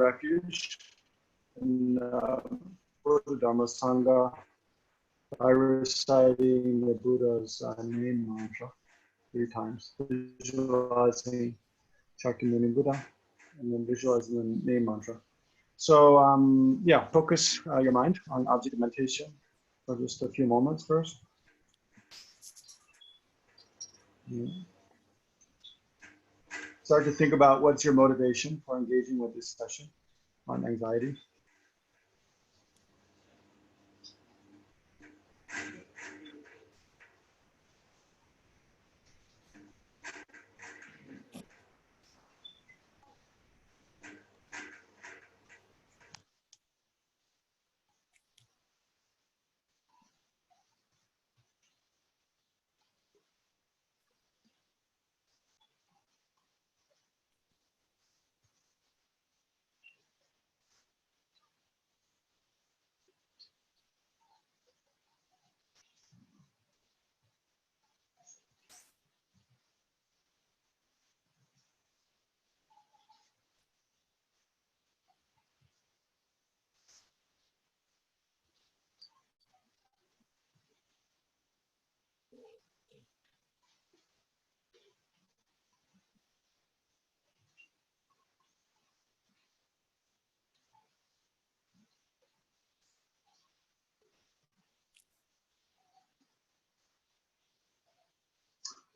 refuge in Buddha Dharma Sangha by reciting the Buddha's name mantra 3 times, visualizing Shakyamuni Buddha, and then visualizing the name mantra. So yeah, focus your mind on object meditation for just a few moments first. Start to think about what's your motivation for engaging with this session on anxiety.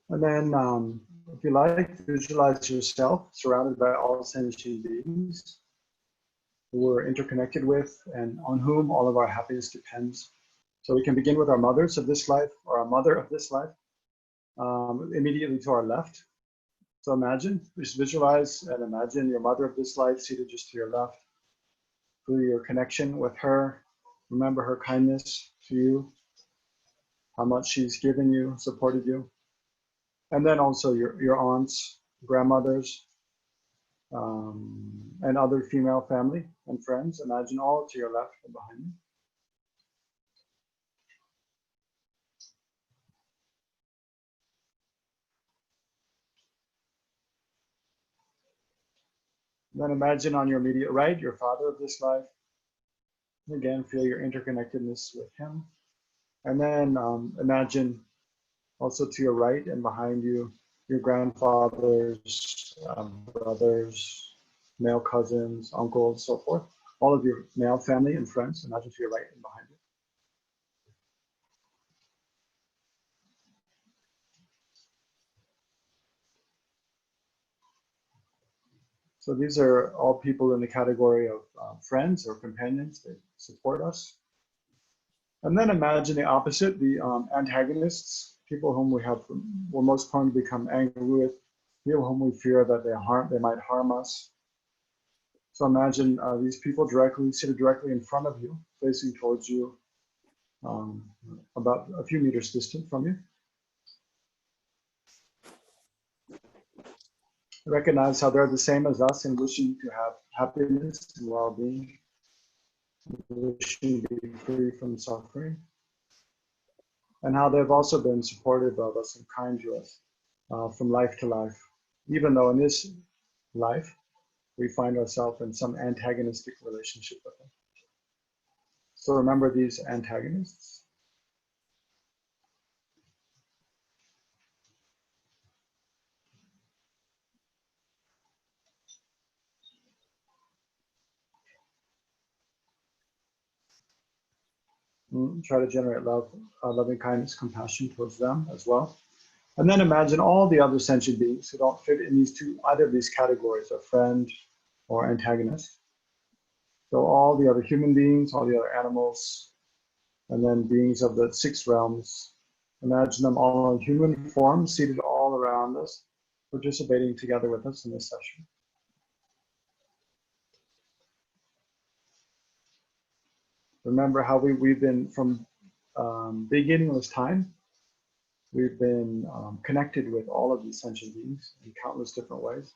And then, if you like, visualize yourself surrounded by all sentient beings who we're interconnected with and on whom all of our happiness depends. So we can begin with our mothers of this life, or our mother of this life, immediately to our left. So imagine, just visualize and imagine your mother of this life seated just to your left. Feel your connection with her. Remember her kindness to you, how much she's given you, supported you. And then also your aunts, grandmothers, and other female family and friends. Imagine all to your left and behind you. Then imagine on your immediate right, your father of this life. Again, feel your interconnectedness with him. And then imagine also to your right and behind you, your grandfathers, brothers, male cousins, uncles, so forth. All of your male family and friends, imagine to your right and behind you. So these are all people in the category of friends or companions that support us. And then imagine the opposite, the antagonists, people whom we're most prone to become angry with, people whom we fear that they might harm us. So imagine these people seated directly in front of you, facing towards you, about a few meters distant from you. Recognize how they're the same as us in wishing to have happiness and well-being, wishing to be free from suffering, and how they've also been supportive of us and kind to us from life to life, even though in this life we find ourselves in some antagonistic relationship with them. So remember these antagonists. Try to generate love, loving kindness, compassion towards them as well. And then imagine all the other sentient beings who don't fit in either of these categories, a friend or antagonist. So all the other human beings, all the other animals, and then beings of the 6 realms. Imagine them all in human form, seated all around us, participating together with us in this session. Remember how we've been from beginningless time. We've been connected with all of these sentient beings in countless different ways.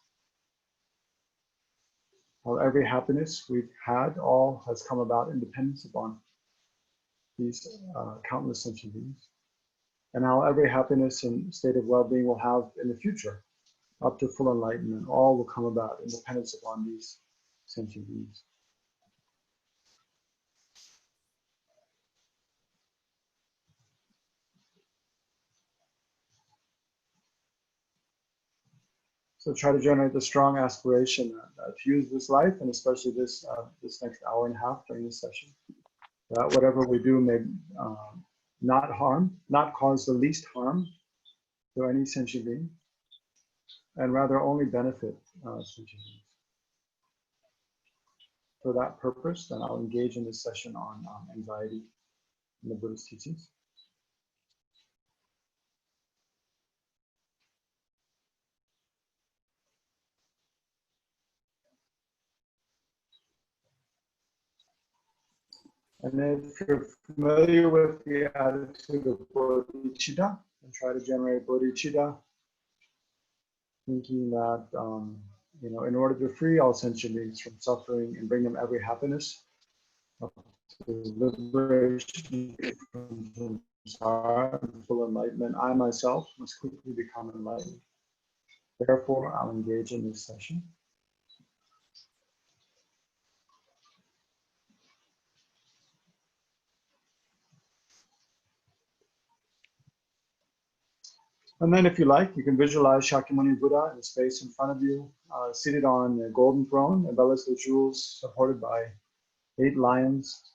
How every happiness we've had all has come about in dependence upon these countless sentient beings. And how every happiness and state of well-being we'll have in the future, up to full enlightenment, all will come about in dependence upon these sentient beings. So try to generate the strong aspiration to use this life, and especially this next hour and a half during this session, that whatever we do may not cause the least harm to any sentient being, and rather only benefit sentient beings. For that purpose, then I'll engage in this session on anxiety in the Buddhist teachings. And if you're familiar with the attitude of bodhicitta, and try to generate bodhicitta, thinking that in order to free all sentient beings from suffering and bring them every happiness, up to liberation from samsara and full enlightenment, I myself must quickly become enlightened. Therefore, I'll engage in this session. And then if you like, you can visualize Shakyamuni Buddha in the space in front of you, seated on a golden throne, embellished with jewels, supported by 8 lions,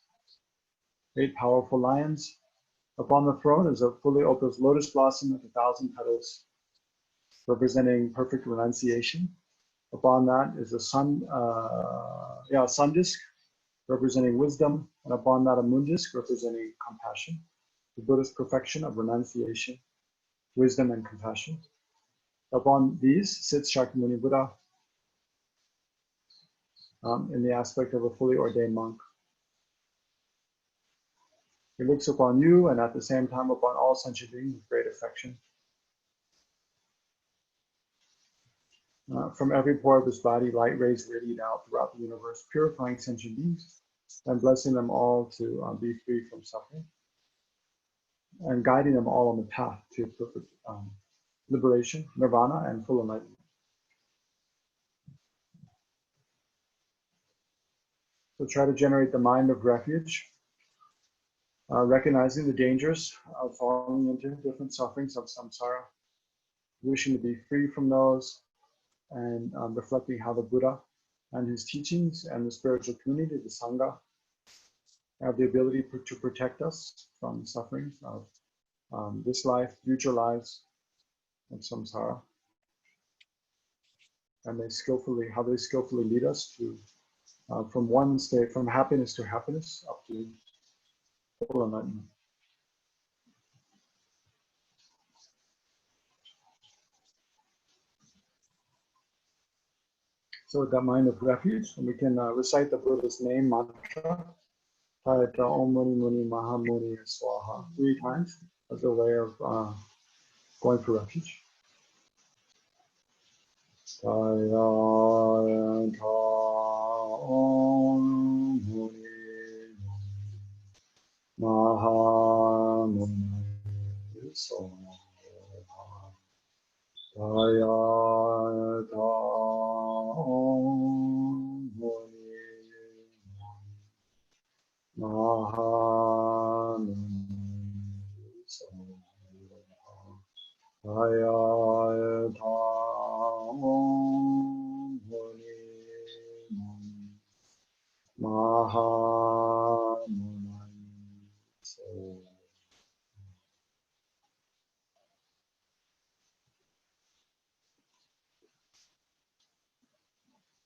8 powerful lions. Upon the throne is a fully open lotus blossom with 1,000 petals, representing perfect renunciation. Upon that is a sun disk, representing wisdom, and upon that a moon disk, representing compassion, the Buddhist perfection of renunciation, wisdom, and compassion. Upon these sits Shakyamuni Buddha in the aspect of a fully ordained monk. He looks upon you and at the same time upon all sentient beings with great affection. From every pore of his body, light rays radiate out throughout the universe, purifying sentient beings and blessing them all to be free from suffering and guiding them all on the path to perfect liberation, nirvana, and full enlightenment. So try to generate the mind of refuge, recognizing the dangers of falling into different sufferings of samsara, wishing to be free from those, and reflecting how the Buddha and his teachings and the spiritual community, the Sangha, have the ability to protect us from sufferings of this life, future lives, and samsara. And how they skillfully lead us to from one state, from happiness to happiness, up to full enlightenment. So with that mind of refuge, we can recite the Buddha's name mantra, Tayata Om Muni Muni Maha Muni Swaha, 3 times as a way of going for refuge. Tayata Om Muni Maha Muni Swaha. Tayata Om Muni Maha Muni Swaha. Tayata Om Muni Maha Muni Swaha.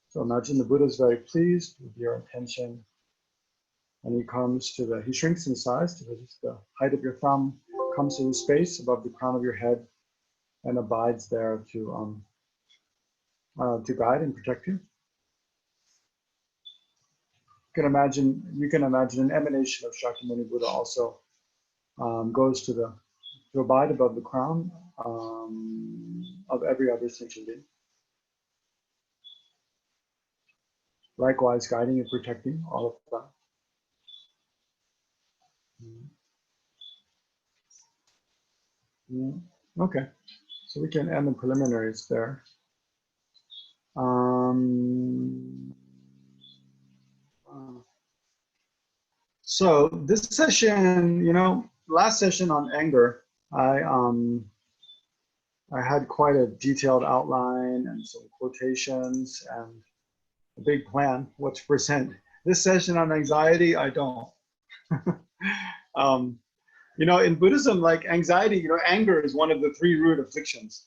So imagine the Buddha is very pleased with your intention, and he shrinks in size to just the height of your thumb, comes to the space above the crown of your head, and abides there to guide and protect you. You can imagine an emanation of Shakyamuni Buddha also goes to abide above the crown of every other sentient being. Likewise, guiding and protecting all of that. Okay, so we can end the preliminaries there. So this session, last session on anger, I had quite a detailed outline and some quotations and a big plan what to present. This session on anxiety, I don't. In Buddhism, like anxiety, anger is one of the 3 root afflictions.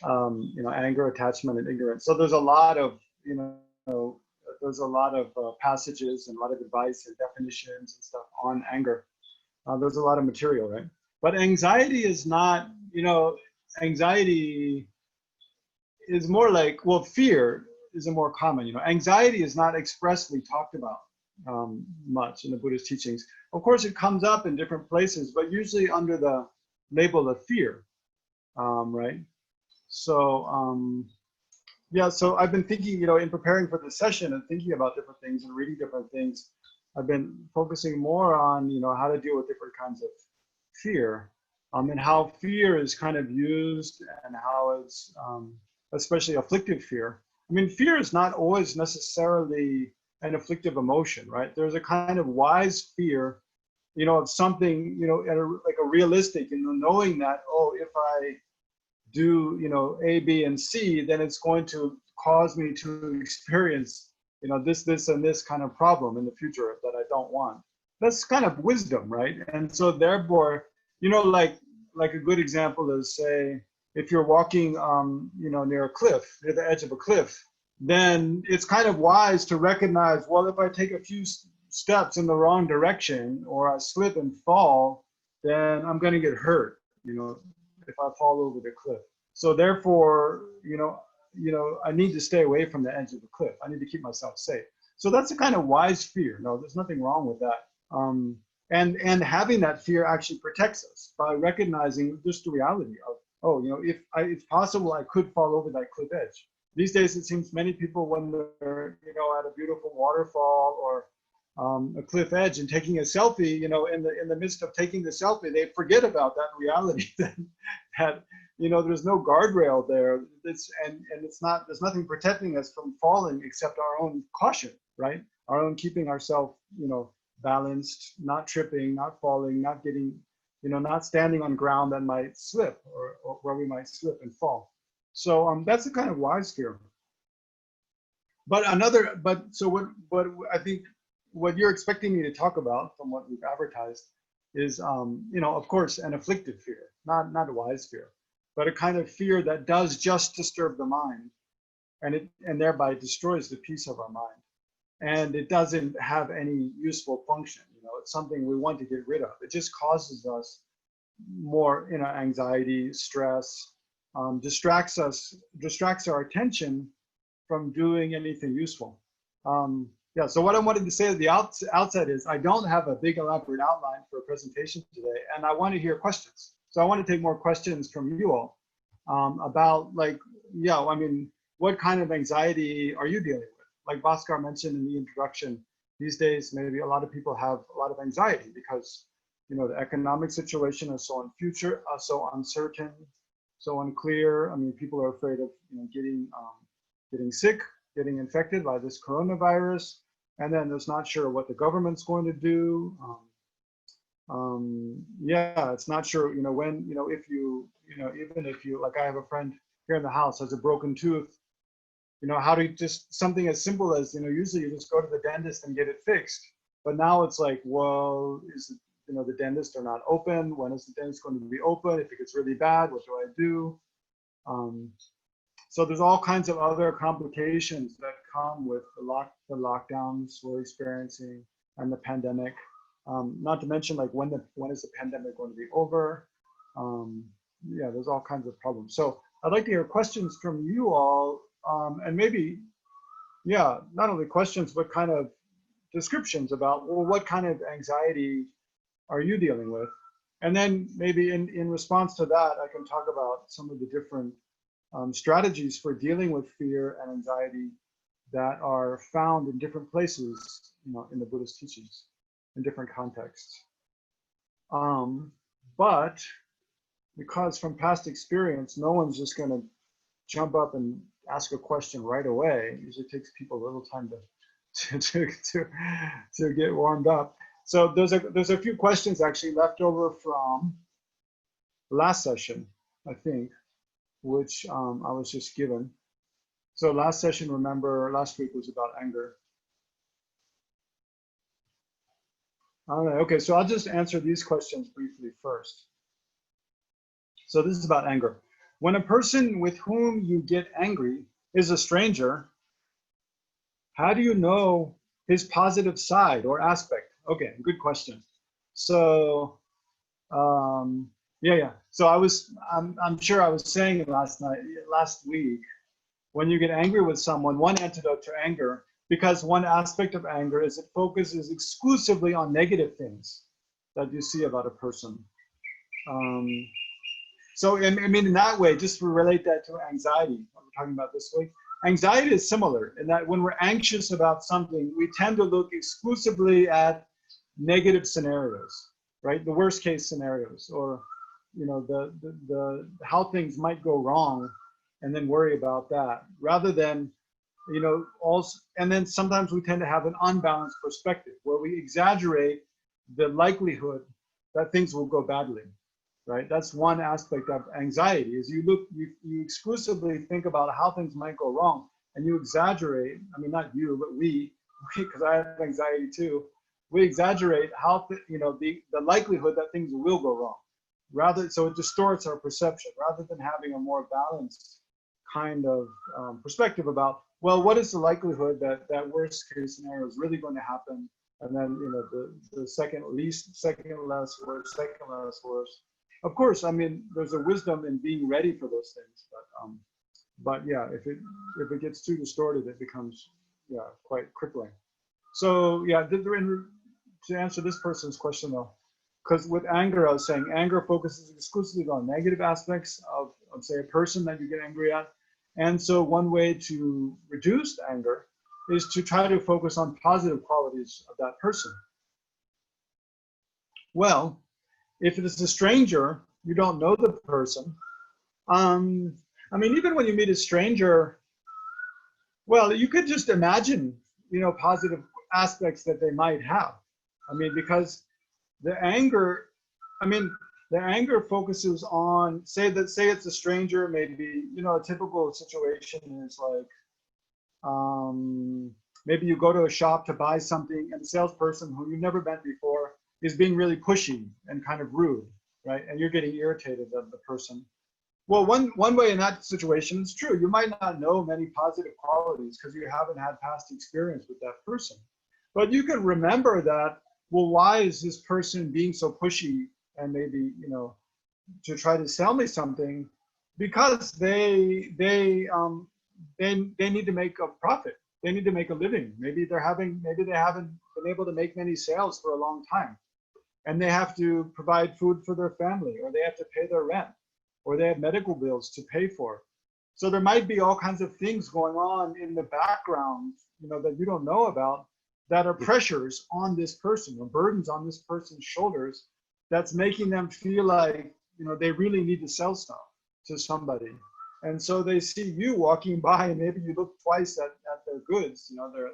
Anger, attachment, and ignorance. So there's a lot of, passages and a lot of advice and definitions and stuff on anger. There's a lot of material, right? But anxiety is not, anxiety is more like, well, fear is a more common, anxiety is not expressly talked about much in the Buddhist teachings. Of course, it comes up in different places, but usually under the label of fear, right? So, so I've been thinking, in preparing for this session and thinking about different things and reading different things, I've been focusing more on, how to deal with different kinds of fear, and how fear is kind of used and how it's, especially afflictive fear. I mean, fear is not always necessarily an afflictive emotion, right? There's a kind of wise fear, of something, like a realistic, knowing that, oh, if I do, A, B, and C, then it's going to cause me to experience, this, and this kind of problem in the future that I don't want. That's kind of wisdom, right? And so therefore, like a good example is, say, if you're walking, near a cliff, near the edge of a cliff, then it's kind of wise to recognize, well, if I take a few steps in the wrong direction or I slip and fall, then I'm going to get hurt, if I fall over the cliff. So therefore, I need to stay away from the edge of the cliff. I need to keep myself safe. So that's a kind of wise fear. No, there's nothing wrong with that. And having that fear actually protects us by recognizing just the reality of, oh, if it's possible I could fall over that cliff edge. These days, it seems many people, when they're, at a beautiful waterfall or a cliff edge and taking a selfie, in the midst of taking the selfie, they forget about that reality that there's no guardrail there. And it's not, there's nothing protecting us from falling except our own caution, right? Our own keeping ourselves, balanced, not tripping, not falling, not getting, not standing on ground that might slip or where we might slip and fall. So that's the kind of wise fear. So what I think what you're expecting me to talk about from what we've advertised is, of course, an afflictive fear, not a wise fear, but a kind of fear that does just disturb the mind, and thereby destroys the peace of our mind. And it doesn't have any useful function. It's something we want to get rid of. It just causes us more, anxiety, stress, distracts our attention from doing anything useful. So what I wanted to say at the outset is I don't have a big elaborate outline for a presentation today, and I want to hear questions. So I want to take more questions from you all about, like, what kind of anxiety are you dealing with? Like Bhaskar mentioned in the introduction, these days maybe a lot of people have a lot of anxiety because the economic situation is so so uncertain, so unclear. I mean, people are afraid of getting sick, getting infected by this coronavirus, and then there's not sure what the government's going to do. It's not sure, when, if you, even if you, like I have a friend here in the house has a broken tooth, how do you just, something as simple as, usually you just go to the dentist and get it fixed. But now it's like, well, the dentists are not open. When is the dentist going to be open? If it gets really bad, what do I do? So there's all kinds of other complications that come with the lockdowns we're experiencing and the pandemic. Not to mention, like, when is the pandemic going to be over? There's all kinds of problems. So I'd like to hear questions from you all, and maybe, not only questions, but kind of descriptions about, well, what kind of anxiety are you dealing with? And then maybe in response to that, I can talk about some of the different strategies for dealing with fear and anxiety that are found in different places, in the Buddhist teachings, in different contexts. But because from past experience, no one's just going to jump up and ask a question right away. It usually takes people a little time to get warmed up. So there's a few questions actually left over from last session, I think, which I was just given. So last session, remember, last week was about anger. All right, okay, so I'll just answer these questions briefly first. So this is about anger. When a person with whom you get angry is a stranger, how do you know his positive side or aspect? Okay, good question. So, yeah. So I'm sure I was saying last week, when you get angry with someone, one antidote to anger, because one aspect of anger is it focuses exclusively on negative things that you see about a person. So, I mean, in that way, just to relate that to anxiety, what we're talking about this week, anxiety is similar in that when we're anxious about something, we tend to look exclusively at negative scenarios, right? The worst case scenarios, or, you know, the how things might go wrong, and then worry about that, rather than, you know, also, and then sometimes we tend to have an unbalanced perspective where we exaggerate the likelihood that things will go badly. Right, that's one aspect of anxiety, is you exclusively think about how things might go wrong, and you exaggerate. I mean, not you, but we, because I have anxiety too. We exaggerate how the likelihood that things will go wrong, rather, so it distorts our perception rather than having a more balanced kind of perspective about, well, what is the likelihood that that worst case scenario is really going to happen, and then, you know, the second less worse. Of course, I mean, there's a wisdom in being ready for those things, but yeah, if it gets too distorted, it becomes, yeah, quite crippling. So yeah, to answer this person's question though, because with anger, I was saying anger focuses exclusively on negative aspects of say, a person that you get angry at, and so one way to reduce anger is to try to focus on positive qualities of that person. Well, if it is a stranger, you don't know the person. I mean, even when you meet a stranger, well, you could just imagine, you know, positive aspects that they might have. I mean, because the anger focuses on, say it's a stranger, maybe, you know, a typical situation is like, maybe you go to a shop to buy something, and the salesperson who you've never met before is being really pushy and kind of rude, right? And you're getting irritated at the person. Well, one way in that situation, it's true, you might not know many positive qualities because you haven't had past experience with that person. But you can remember that, well, why is this person being so pushy and maybe, you know, to try to sell me something? Because they need to make a profit. They need to make a living. Maybe they haven't been able to make many sales for a long time, and they have to provide food for their family, or they have to pay their rent, or they have medical bills to pay for. So there might be all kinds of things going on in the background, you know, that you don't know about, that are pressures on this person, or burdens on this person's shoulders, that's making them feel like, you know, they really need to sell stuff to somebody. And so they see you walking by, and maybe you look twice at their goods, you know, their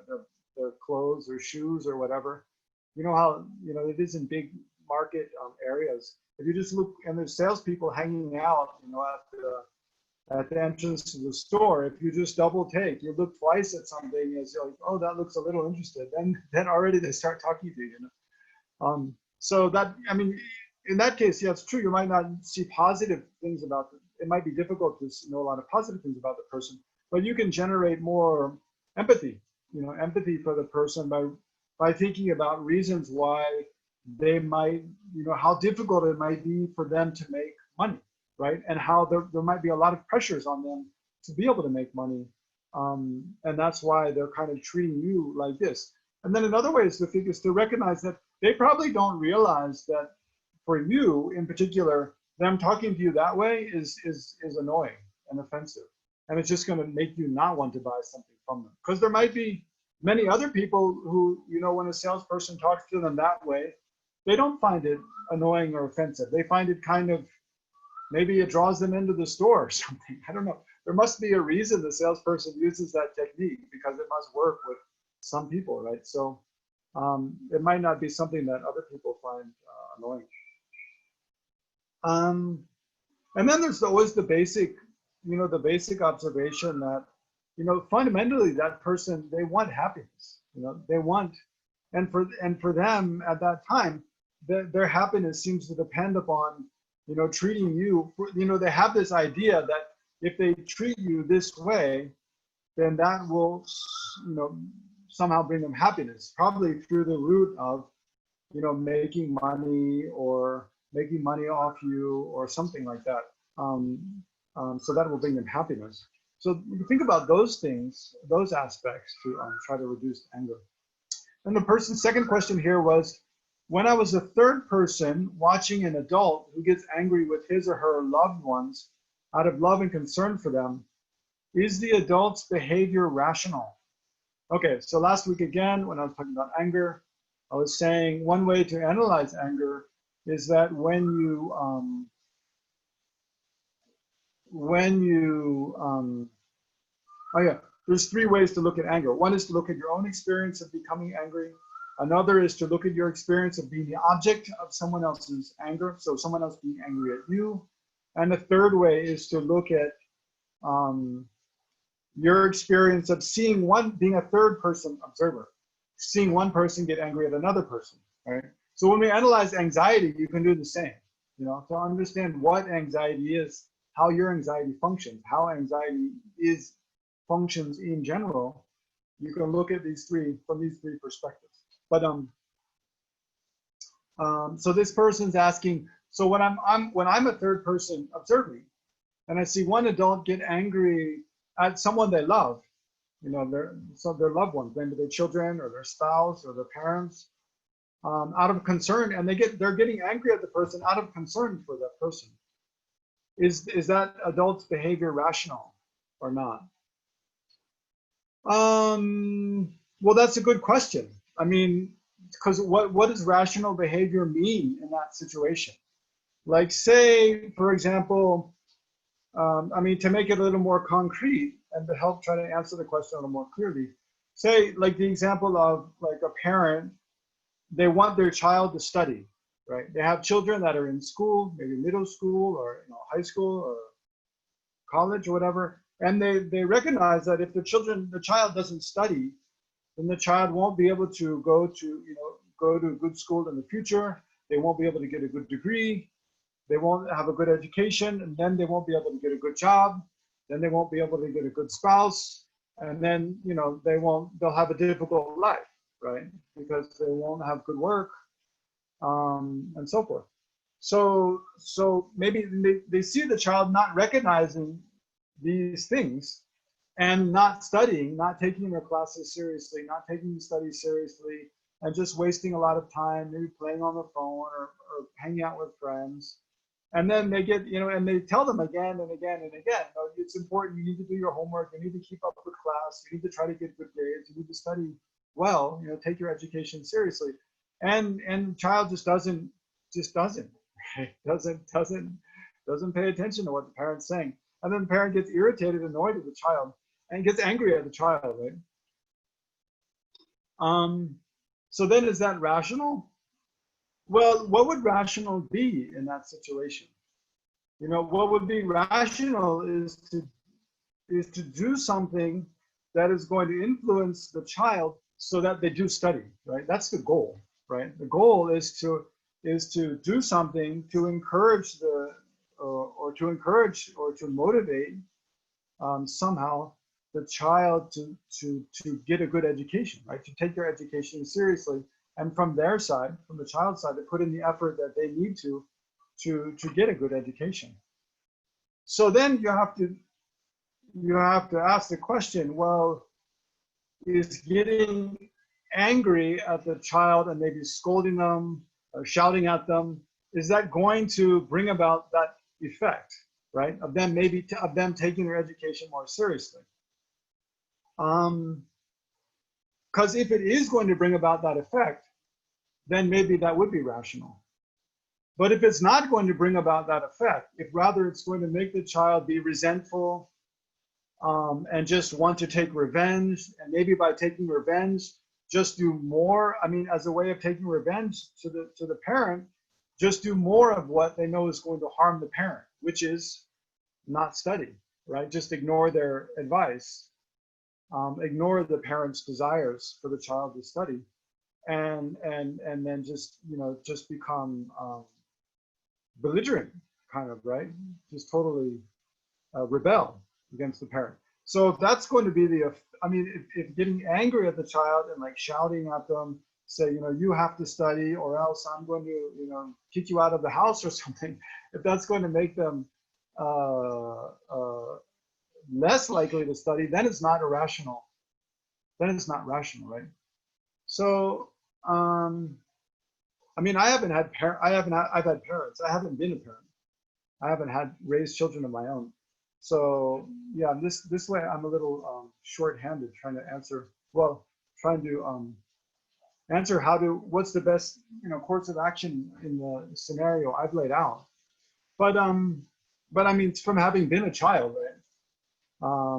clothes or shoes or whatever. You know how, you know, it is in big market areas. If you just look, and there's salespeople hanging out, you know, at the entrance to the store, if you just double take, you look twice at something, as you're like, oh, that looks a little interested, then already they start talking to you, you know. So that, I mean, in that case, yeah, it's true. You might not see positive things about them. It might be difficult to know a lot of positive things about the person, but you can generate more empathy, you know, empathy for the person by thinking about reasons why they might, you know, how difficult it might be for them to make money, right? And how there might be a lot of pressures on them to be able to make money. And that's why they're kind of treating you like this. And then another way is to recognize that they probably don't realize that for you in particular, them talking to you that way is annoying and offensive. And it's just going to make you not want to buy something from them. Because there might be many other people who, you know, when a salesperson talks to them that way, they don't find it annoying or offensive. They find it kind of, maybe it draws them into the store or something. I don't know. There must be a reason the salesperson uses that technique, because it must work with some people, right? So it might not be something that other people find annoying. And then there's always the basic, the basic observation that, fundamentally that person, they want happiness. They want, and for them at that time, their happiness seems to depend upon, treating you. They have this idea that if they treat you this way, then that will, somehow bring them happiness, probably through the route of, making money or making money off you or something like that. So that will bring them happiness. So you think about those things, those aspects to try to reduce anger. And the person's second question here was, when I was a third person watching an adult who gets angry with his or her loved ones out of love and concern for them, is the adult's behavior rational? Okay, so last week again, when I was talking about anger, I was saying one way to analyze anger is that when you there's three ways to look at anger. One is to look at your own experience of becoming angry. Another is to look at your experience of being the object of someone else's anger, so someone else being angry at you. And the third way is to look at your experience of being a third person observer, seeing one person get angry at another person, right? So when we analyze anxiety, you can do the same, to understand what anxiety is, how your anxiety functions, how anxiety functions in general. You can look at from these three perspectives. But so this person's asking, so when I'm a third person observing, and I see one adult get angry at someone they love, their loved ones, maybe their children or their spouse or their parents, out of concern, and they're getting angry at the person out of concern for that person. Is that adult's behavior rational or not? Well, that's a good question. I mean, because what does rational behavior mean in that situation? Like, say, for example, to make it a little more concrete and to help try to answer the question a little more clearly, say, like the example of like a parent, they want their child to study, right? They have children that are in school, maybe middle school or high school or college or whatever, and they recognize that if the child doesn't study, then the child won't be able to go to a good school in the future. They won't be able to get a good degree. They won't have a good education, and then they won't be able to get a good job. Then they won't be able to get a good spouse, and then they'll have a difficult life, right? Because they won't have good work, and so forth. So maybe they see the child not recognizing these things and not studying, not taking their classes seriously, not taking the studies seriously, and just wasting a lot of time, maybe playing on the phone or hanging out with friends. And then they get, and they tell them again and again and again, it's important, you need to do your homework, you need to keep up with class, you need to try to get good grades, you need to study well, take your education seriously. And the child just doesn't pay attention to what the parent's saying. And then the parent gets irritated, annoyed with the child, and gets angry at the child, right? So then is that rational? Well, what would rational be in that situation? What would be rational is to do something that is going to influence the child so that they do study, right? That's the goal, right? The goal is to do something to encourage or to motivate somehow the child to get a good education, right? To take their education seriously, and from their side, from the child's side, to put in the effort that they need to get a good education. So then you have to ask the question, well, is getting angry at the child and maybe scolding them or shouting at them, is that going to bring about that effect, right? Of them taking their education more seriously? Because if it is going to bring about that effect, then maybe that would be rational. But if it's not going to bring about that effect, if rather it's going to make the child be resentful and just want to take revenge, and maybe by taking revenge, just do more. I mean, as a way of taking revenge to the parent, just do more of what they know is going to harm the parent, which is not study, right? Just ignore their advice, ignore the parent's desires for the child to study, and then just, you know, just become belligerent, kind of, right? Just totally rebel against the parent. So that's going to be the, I mean, if getting angry at the child and like shouting at them, say, you know, you have to study or else I'm going to, you know, kick you out of the house or something, if that's going to make them less likely to study, then it's not irrational. Then it's not rational, right? So, I mean, I've had parents. I haven't been a parent. I haven't had raised children of my own. So yeah, this way I'm a little short-handed trying to answer. Well, trying to answer what's the best, you know, course of action in the scenario I've laid out. But I mean, from having been a child, right,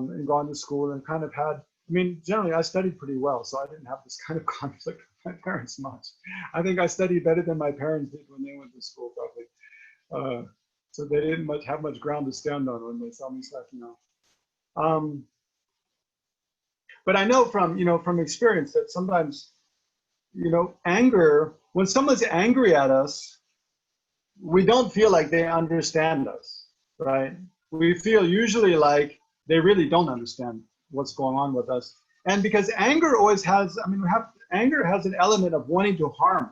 and gone to school and kind of had. I mean, generally I studied pretty well, so I didn't have this kind of conflict with my parents much. I think I studied better than my parents did when they went to school, probably. So they didn't have much ground to stand on when they saw me slacking off. But I know from experience that sometimes, you know, anger, when someone's angry at us, we don't feel like they understand us, right? We feel usually like they really don't understand what's going on with us. And because anger always has, I mean, anger has an element of wanting to harm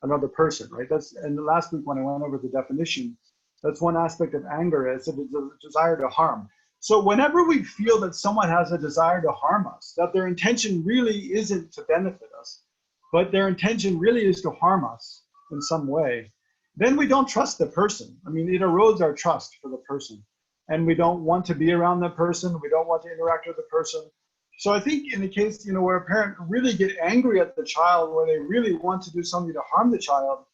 another person, right? And the last week when I went over the definition, that's one aspect of anger, is that it's a desire to harm. So whenever we feel that someone has a desire to harm us, that their intention really isn't to benefit us, but their intention really is to harm us in some way, then we don't trust the person. I mean, it erodes our trust for the person. And we don't want to be around the person. We don't want to interact with the person. So I think in the case, you know, where a parent really get angry at the child, where they really want to do something to harm the child,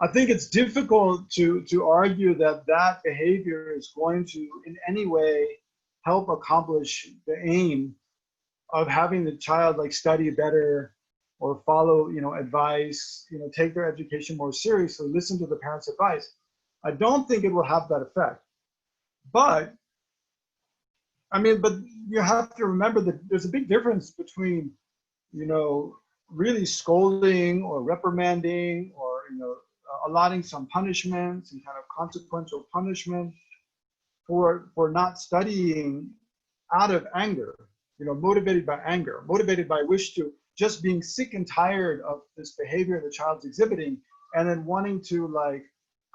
I think it's difficult to argue that that behavior is going to in any way help accomplish the aim of having the child like study better or follow, you know, advice, you know, take their education more seriously, listen to the parents' advice. I don't think it will have that effect. But I mean, but you have to remember that there's a big difference between, you know, really scolding or reprimanding or, you know, allotting some punishment, some kind of consequential punishment for not studying out of anger, you know, motivated by anger, motivated by wish to, just being sick and tired of this behavior the child's exhibiting, and then wanting to like,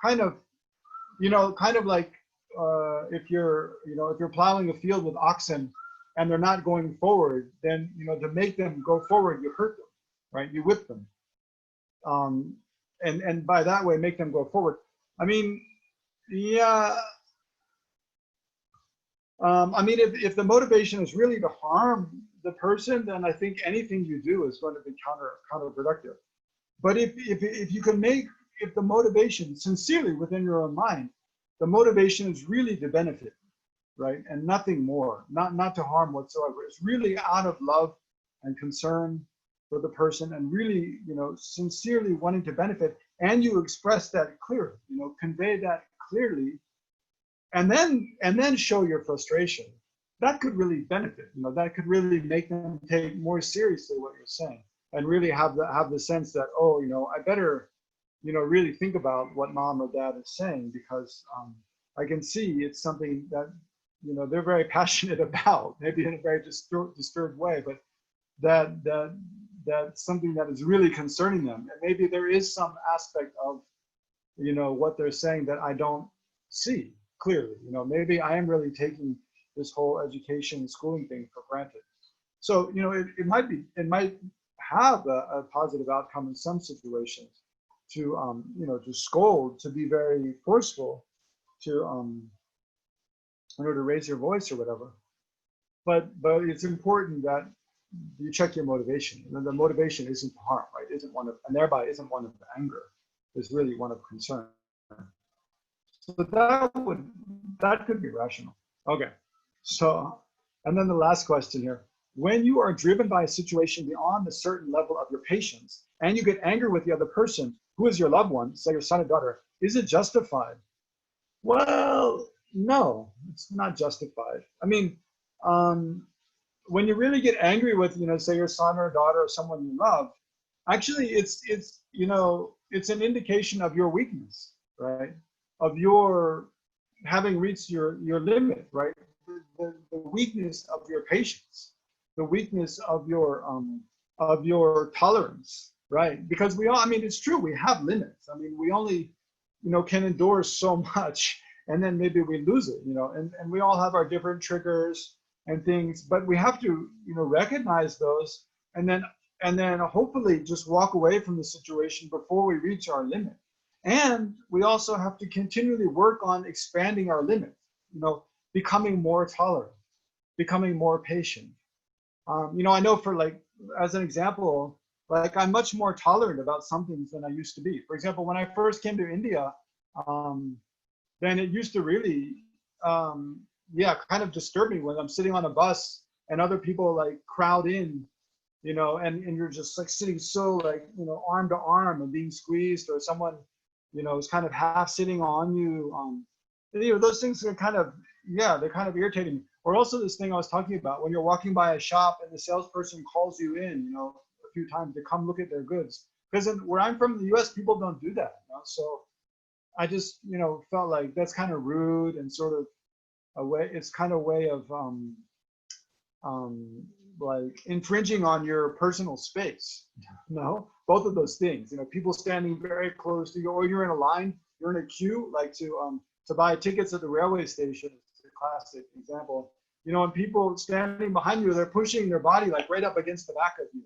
kind of like if you're plowing a field with oxen and they're not going forward, then, you know, to make them go forward, you hurt them, right? You whip them. And by that way, make them go forward. I mean, yeah. I mean, if the motivation is really to harm the person, then I think anything you do is going to be counterproductive. But if you can if the motivation, sincerely within your own mind, the motivation is really to benefit, right? And nothing more, not to harm whatsoever. It's really out of love and concern for the person and really, you know, sincerely wanting to benefit, and you express that clearly, you know, convey that clearly, and then show your frustration. That could really benefit, you know, that could really make them take more seriously what you're saying and really have the sense that, oh, you know, I better, you know, really think about what mom or dad is saying, because I can see it's something that, you know, they're very passionate about, maybe in a very disturbed way, but that's something that is really concerning them. And maybe there is some aspect of, you know, what they're saying that I don't see clearly. You know, maybe I am really taking this whole education schooling thing for granted. So, you know, it might have a positive outcome in some situations to, you know, to scold, to be very forceful, to, in order to raise your voice or whatever. But it's important that you check your motivation. And the motivation isn't to harm, right? Isn't one of, and thereby isn't one of anger. It's really one of concern. So that could be rational. Okay. So, and then the last question here. when you are driven by a situation beyond a certain level of your patience, and you get angry with the other person, who is your loved one, say your son or daughter, is it justified? Well, no, it's not justified. I mean, when you really get angry with, say your son or daughter or someone you love, actually it's an indication of your weakness, right? Of your having reached your limit, right? The weakness of your patience, the weakness of your tolerance, right? Because we all, I mean, it's true, we have limits. I mean, we only, can endure so much, and then maybe we lose it, and we all have our different triggers and things, but we have to, recognize those, and then hopefully just walk away from the situation before we reach our limit. And we also have to continually work on expanding our limit, becoming more tolerant, becoming more patient. I know, for like, as an example, like, I'm much more tolerant about some things than I used to be. For example, when I first came to India, then it used to really, kind of disturb me when I'm sitting on a bus and other people like crowd in, and you're just like sitting so like, arm to arm and being squeezed, or someone, is kind of half sitting on you. Those things are kind of, they're kind of irritating. Or also this thing I was talking about, when you're walking by a shop and the salesperson calls you in, a few times to come look at their goods. Because where I'm from, in the US, people don't do that. So I just, felt like that's kind of rude, and sort of a way, it's kind of a way of like infringing on your personal space. Both of those things. People standing very close to you, or you're in a line, you're in a queue, like to buy tickets at the railway station. It's a classic example. And people standing behind you, they're pushing their body like right up against the back of you,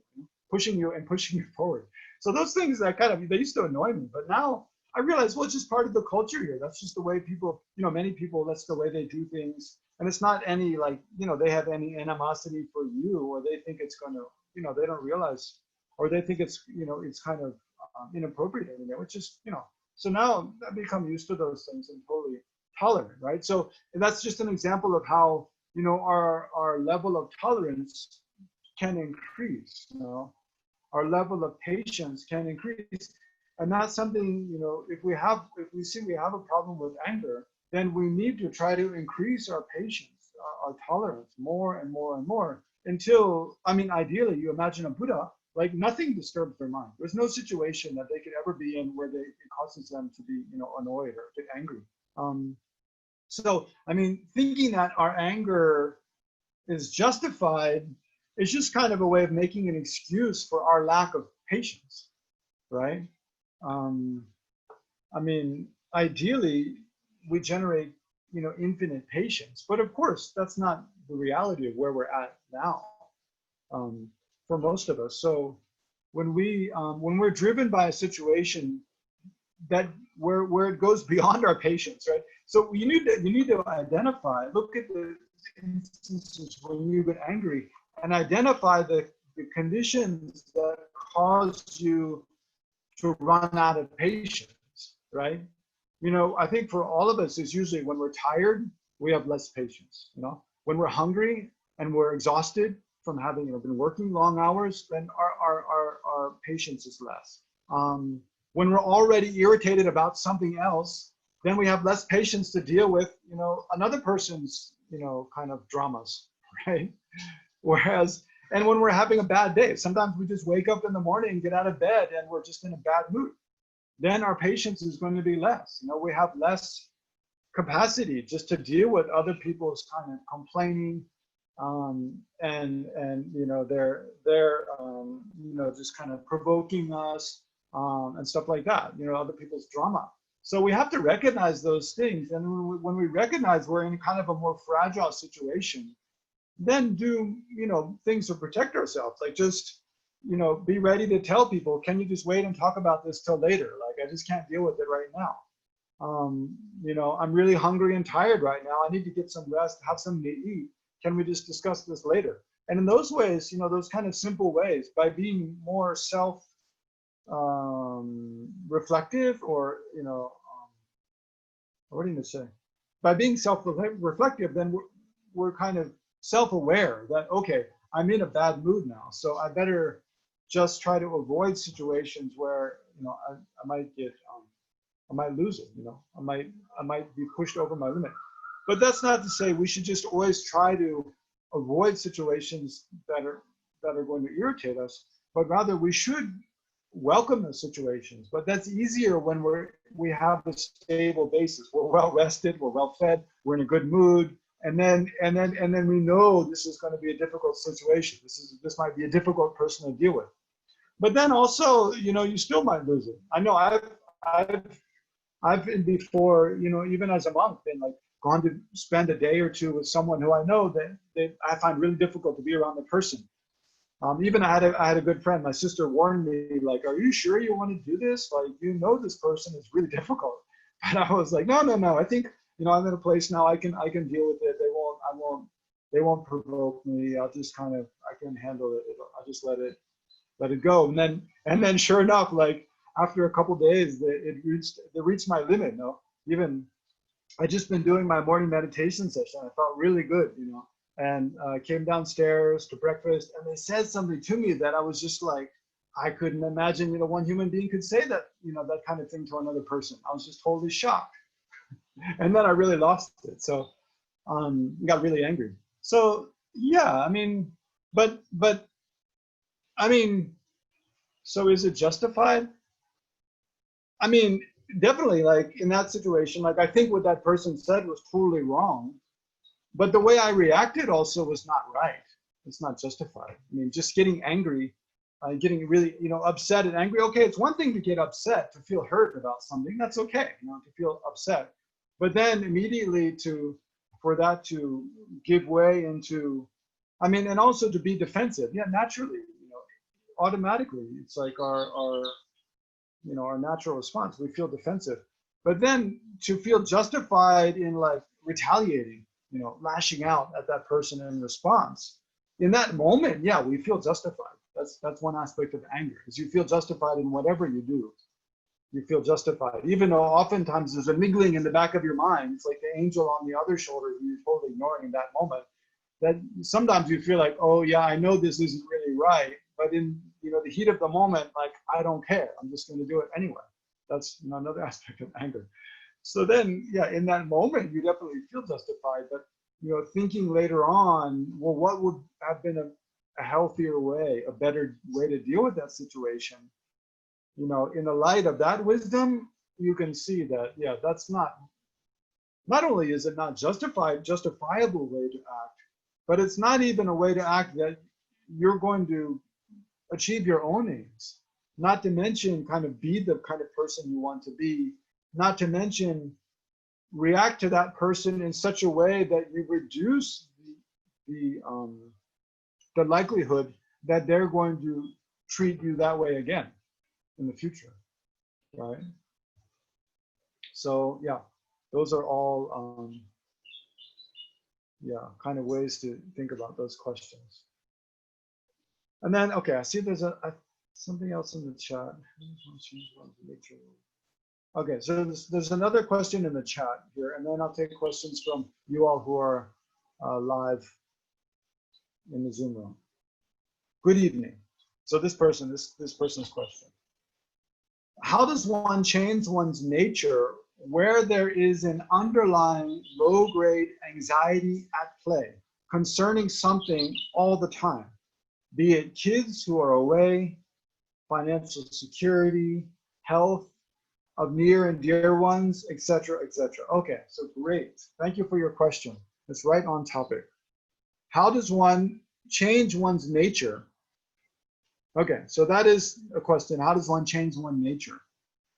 pushing you forward. So those things that they used to annoy me, but now I realize, well, it's just part of the culture here. That's just the way people, many people, that's the way they do things. And it's not any like, they have any animosity for you, or they think it's going to, they don't realize, or they think it's, it's kind of inappropriate anyway, which is, so now I've become used to those things and totally tolerant, right? So that's just an example of how, our level of tolerance can increase, our level of patience can increase. And that's something, if we see we have a problem with anger, then we need to try to increase our patience, our tolerance more and more and more, until, I mean, ideally, you imagine a Buddha, like nothing disturbs their mind. There's no situation that they could ever be in where it causes them to be, annoyed or get angry. So, I mean, thinking that our anger is justified is just kind of a way of making an excuse for our lack of patience, right? I mean, ideally, we generate, infinite patience, but of course, that's not the reality of where we're at now, for most of us. So when we're driven by a situation that where it goes beyond our patience, right? So you need to identify, look at the instances when you get angry, and identify the conditions that cause you to run out of patience, right? I think for all of us, it's usually when we're tired, we have less patience. When we're hungry and we're exhausted from having been working long hours, then our patience is less. When we're already irritated about something else, then we have less patience to deal with another person's kind of dramas, right? Whereas, and when we're having a bad day, sometimes we just wake up in the morning, get out of bed, and we're just in a bad mood. Then our patience is going to be less. We have less capacity just to deal with other people's kind of complaining, and they're just kind of provoking us, and stuff like that. Other people's drama. So we have to recognize those things, and when we recognize we're in kind of a more fragile situation, then do things to protect ourselves, like just be ready to tell people, can you just wait and talk about this till later? Like, I just can't deal with it right now. I'm really hungry and tired right now. I need to get some rest, have something to eat. Can we just discuss this later? And in those ways, those kind of simple ways, by being more self reflective, or what do you say? By being self-reflective, then we're kind of self-aware that, okay, I'm in a bad mood now, so I better just try to avoid situations where, you know, I might get, I might lose it, you know, I might be pushed over my limit. But that's not to say we should just always try to avoid situations that are going to irritate us, but rather we should welcome those situations. But that's easier when we have a stable basis. We're well rested, we're well fed, we're in a good mood, and then we know this is going to be a difficult situation. This might be a difficult person to deal with. But then also, you know, you still might lose it. I know I've been before, you know, even as a monk, been like gone to spend a day or two with someone who I know that I find really difficult to be around the person. Even I had a good friend. My sister warned me, like, "Are you sure you want to do this? Like, you know, this person is really difficult." And I was like, "No. I think, you know, I'm in a place now. I can deal with it. They won't provoke me. I can handle it. I'll just let it go." And then sure enough, like after a couple of days, it reached my limit. No, even I just been doing my morning meditation session. I felt really good, you know, and came downstairs to breakfast, and they said something to me that I was just like, I couldn't imagine, you know, one human being could say that, you know, that kind of thing to another person. I was just totally shocked. And then I really lost it. So got really angry. So yeah, I mean, but I mean, so is it justified? I mean, definitely, like in that situation, like I think what that person said was totally wrong, but the way I reacted also was not right. It's not justified. I mean, just getting angry, getting really, you know, upset and angry. Okay, it's one thing to get upset, to feel hurt about something. That's okay, you know, to feel upset. But then immediately for that to give way into, I mean, and also to be defensive. Yeah, naturally, you know, automatically, it's like our you know, our natural response. We feel defensive. But then to feel justified in like retaliating, you know, lashing out at that person in response, in that moment, yeah, we feel justified. That's one aspect of anger, is you feel justified in whatever you do. You feel justified, even though oftentimes there's a niggling in the back of your mind. It's like the angel on the other shoulder who you're totally ignoring in that moment. That sometimes you feel like, oh yeah, I know this isn't really right, but in, you know, the heat of the moment, like, I don't care, I'm just going to do it anyway. That's, you know, another aspect of anger. So then, yeah, in that moment, you definitely feel justified, but, you know, thinking later on, well, what would have been a healthier way, a better way to deal with that situation? You know, in the light of that wisdom, you can see that, yeah, that's not only is it not justifiable way to act, but it's not even a way to act that you're going to achieve your own aims, not to mention kind of be the kind of person you want to be, not to mention react to that person in such a way that you reduce the likelihood that they're going to treat you that way again in the future, right? So yeah, those are all yeah, kind of ways to think about those questions. And then, okay, I see there's something else in the chat. Okay, so there's another question in the chat here, and then I'll take questions from you all who are live in the Zoom room. Good evening. So this person's question: how does one change one's nature where there is an underlying low-grade anxiety at play concerning something all the time, be it kids who are away, financial security, health of near and dear ones, etc., etc. Okay, so great. Thank you for your question. It's right on topic. How does one change one's nature? Okay, so that is a question. How does one change one's nature?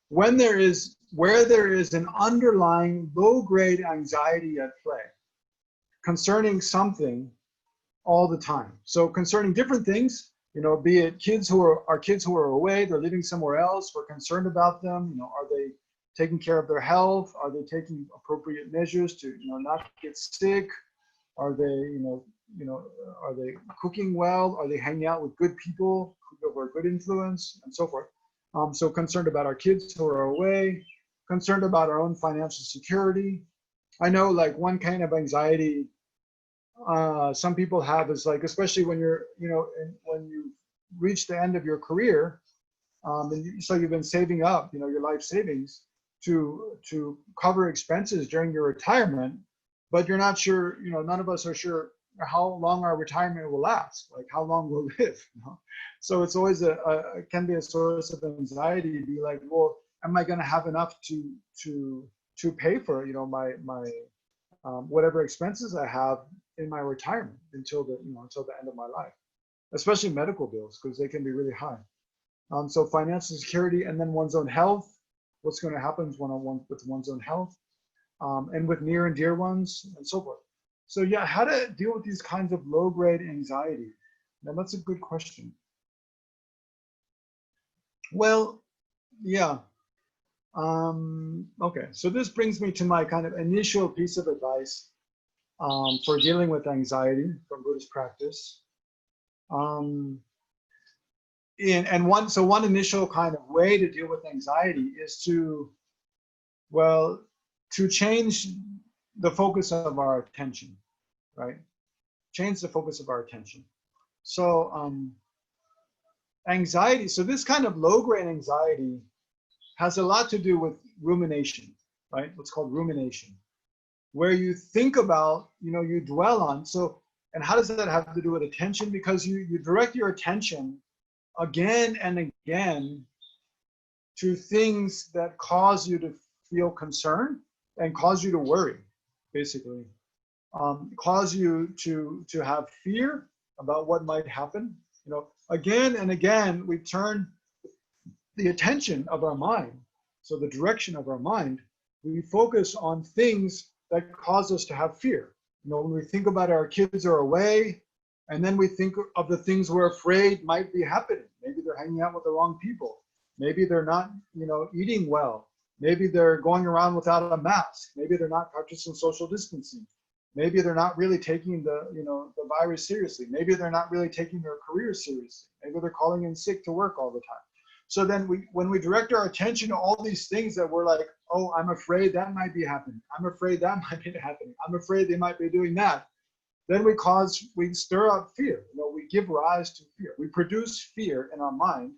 Where there is an underlying low-grade anxiety at play concerning something all the time. So concerning different things, you know, be it kids who are away, they're living somewhere else, we're concerned about them, you know, are they taking care of their health? Are they taking appropriate measures to, you know, not get sick? Are they, you know, are they cooking well? Are they hanging out with good people who are good influence, and so forth? So concerned about our kids who are away, concerned about our own financial security. I know like one kind of anxiety some people have is like, especially when you're, when you reach the end of your career, so you've been saving up, your life savings to cover expenses during your retirement, but you're not sure, none of us are sure how long our retirement will last, like how long we'll live. So it's always it can be a source of anxiety to be like, well, am I going to have enough to pay for, my whatever expenses I have in my retirement until the end of my life, especially medical bills, because they can be really high. So financial security, and then one's own health, what's going to happen with one's own health, and with near and dear ones, and so forth. So yeah, how to deal with these kinds of low-grade anxiety? Now that's a good question. Well, yeah. Okay, so this brings me to my kind of initial piece of advice for dealing with anxiety from Buddhist practice. One initial kind of way to deal with anxiety is to change the focus of our attention, right? Change the focus of our attention. So anxiety, so this kind of low-grade anxiety has a lot to do with rumination, right? What's called rumination, where you think about, you dwell on. So, and how does that have to do with attention? Because you direct your attention again and again to things that cause you to feel concern and cause you to worry, basically. Cause you to have fear about what might happen. Again and again, we turn the attention of our mind, so the direction of our mind, we focus on things that cause us to have fear. When we think about our kids are away, and then we think of the things we're afraid might be happening. Maybe they're hanging out with the wrong people. Maybe they're not, eating well. Maybe they're going around without a mask. Maybe they're not practicing social distancing. Maybe they're not really taking the virus seriously. Maybe they're not really taking their career seriously. Maybe they're calling in sick to work all the time. So then when we direct our attention to all these things that we're like, oh, I'm afraid that might be happening. I'm afraid that might be happening. I'm afraid they might be doing that. Then we stir up fear. We give rise to fear. We produce fear in our mind,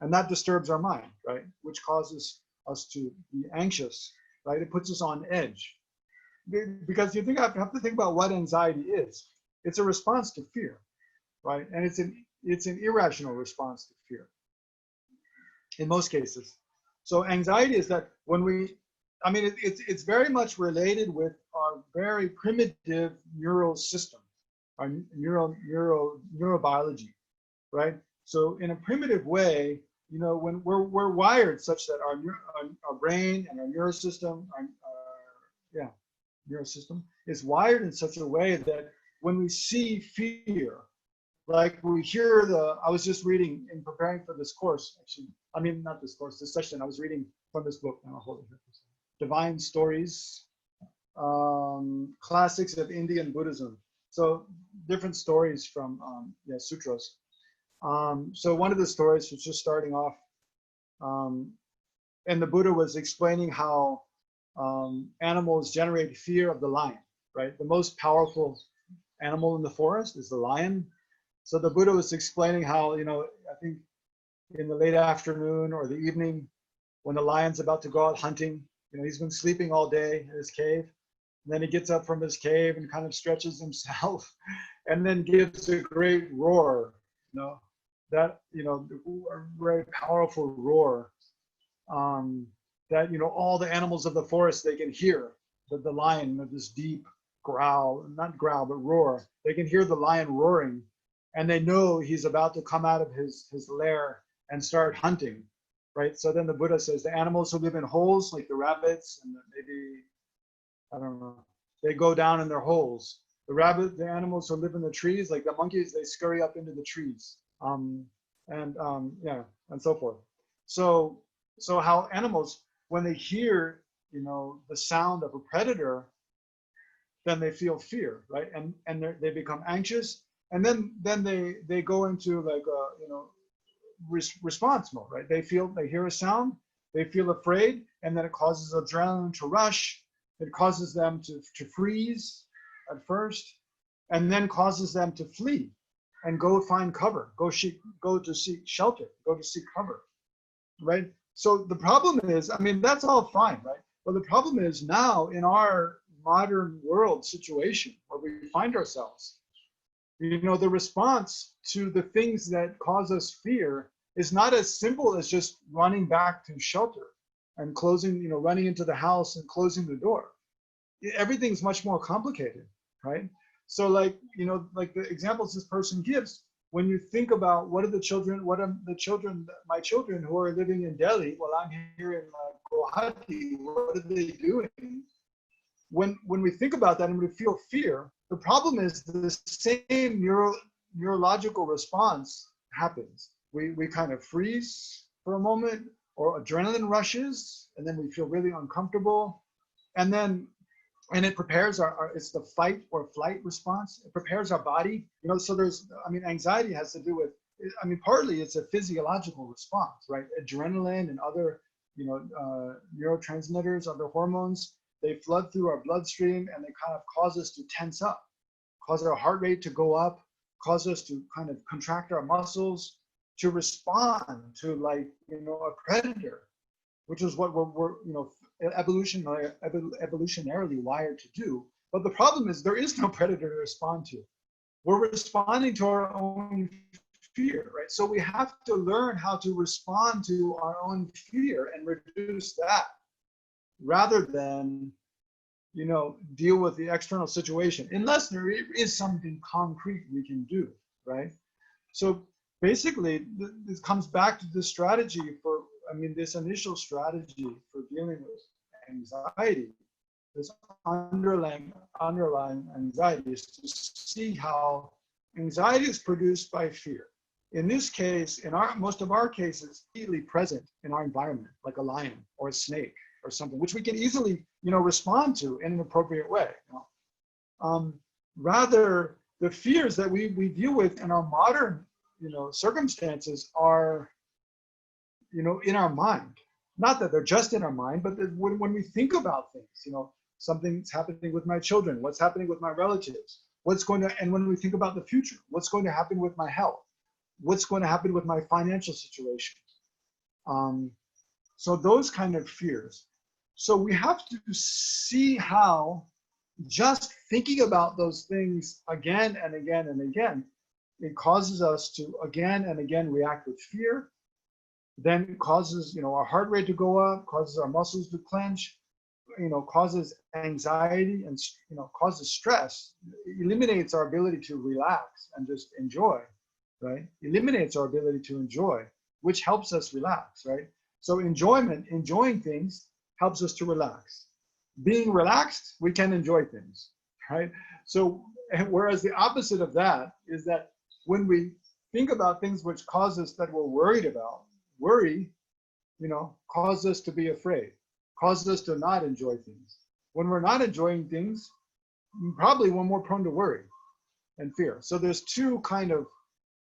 and that disturbs our mind, right? Which causes us to be anxious, right? It puts us on edge. Because you have to think about what anxiety is. It's a response to fear, right? And it's an irrational response to fear in most cases. So anxiety is that it's very much related with our very primitive neural system, our neurobiology, right? So in a primitive way, when we're wired such that our brain and our neural system, neural system is wired in such a way that when we see fear, like we hear I was just reading in preparing for this course, actually, not this course, this session, I was reading from this book, and I'll hold it here. Divine Stories, Classics of Indian Buddhism. So different stories from sutras. So one of the stories was just starting off, and the Buddha was explaining how animals generate fear of the lion, right? The most powerful animal in the forest is the lion. So the Buddha was explaining how, I think in the late afternoon or the evening, when the lion's about to go out hunting, he's been sleeping all day in his cave. And then he gets up from his cave and kind of stretches himself and then gives a great roar, a very powerful roar that, all the animals of the forest, they can hear the lion with this deep growl, not growl, but roar. They can hear the lion roaring, and they know he's about to come out of his lair and start hunting, right? So then the Buddha says the animals who live in holes, like the rabbits and maybe, I don't know, they go down in their holes. The animals who live in the trees, like the monkeys, they scurry up into the trees, and so forth. So how animals, when they hear, the sound of a predator, then they feel fear, right? And they become anxious, and then they go into like response mode, right? They hear a sound, they feel afraid, and then it causes adrenaline to rush. It causes them to freeze at first, and then causes them to flee and go find cover, go to seek shelter, go to seek cover, right? So the problem is, I mean, that's all fine, right? But the problem is now in our modern world situation where we find ourselves, you know, the response to the things that cause us fear is not as simple as just running back to shelter and closing, you know, running into the house and closing the door. Everything's much more complicated, right? So like, you know, like the examples this person gives, when you think about what are the children, my children who are living in Delhi while I'm here in Guwahati, what are they doing? When we think about that and we feel fear, the problem is the same neurological response happens. We kind of freeze for a moment, or adrenaline rushes, and then we feel really uncomfortable. And it prepares it's the fight or flight response. It prepares our body, you know, so anxiety has to do with, partly it's a physiological response, right? Adrenaline and other, you know, neurotransmitters, other hormones, they flood through our bloodstream and they kind of cause us to tense up, cause our heart rate to go up, cause us to kind of contract our muscles to respond to, like, you know, a predator, which is what we're you know, evolutionarily wired to do. But the problem is there is no predator to respond to. We're responding to our own fear, right? So we have to learn how to respond to our own fear and reduce that, rather than, you know, deal with the external situation, unless there is something concrete we can do, right? So basically, this comes back to the strategy for, this initial strategy for dealing with anxiety, this underlying anxiety, is to see how anxiety is produced by fear. In this case, in most of our cases, immediately present in our environment, like a lion or a snake or something, which we can easily, you know, respond to in an appropriate way. You know? Rather, the fears that we deal with in our modern, you know, circumstances are, you know, in our mind. Not that they're just in our mind, but that when we think about things, you know, something's happening with my children, what's happening with my relatives, and when we think about the future, what's going to happen with my health, what's going to happen with my financial situation. So those kind of fears. So we have to see how just thinking about those things again and again and again, it causes us to again and again react with fear. Then it causes, you know, our heart rate to go up, causes our muscles to clench, you know, causes anxiety and, you know, causes stress. It eliminates our ability to relax and just enjoy, right? Eliminates our ability to enjoy, which helps us relax, right? So enjoying things helps us to relax. Being relaxed, we can enjoy things, right? So whereas the opposite of that is that when we think about things which cause us, that we're worried about, worry, you know, causes us to be afraid, causes us to not enjoy things. When we're not enjoying things, probably we're more prone to worry and fear. So there's two kind of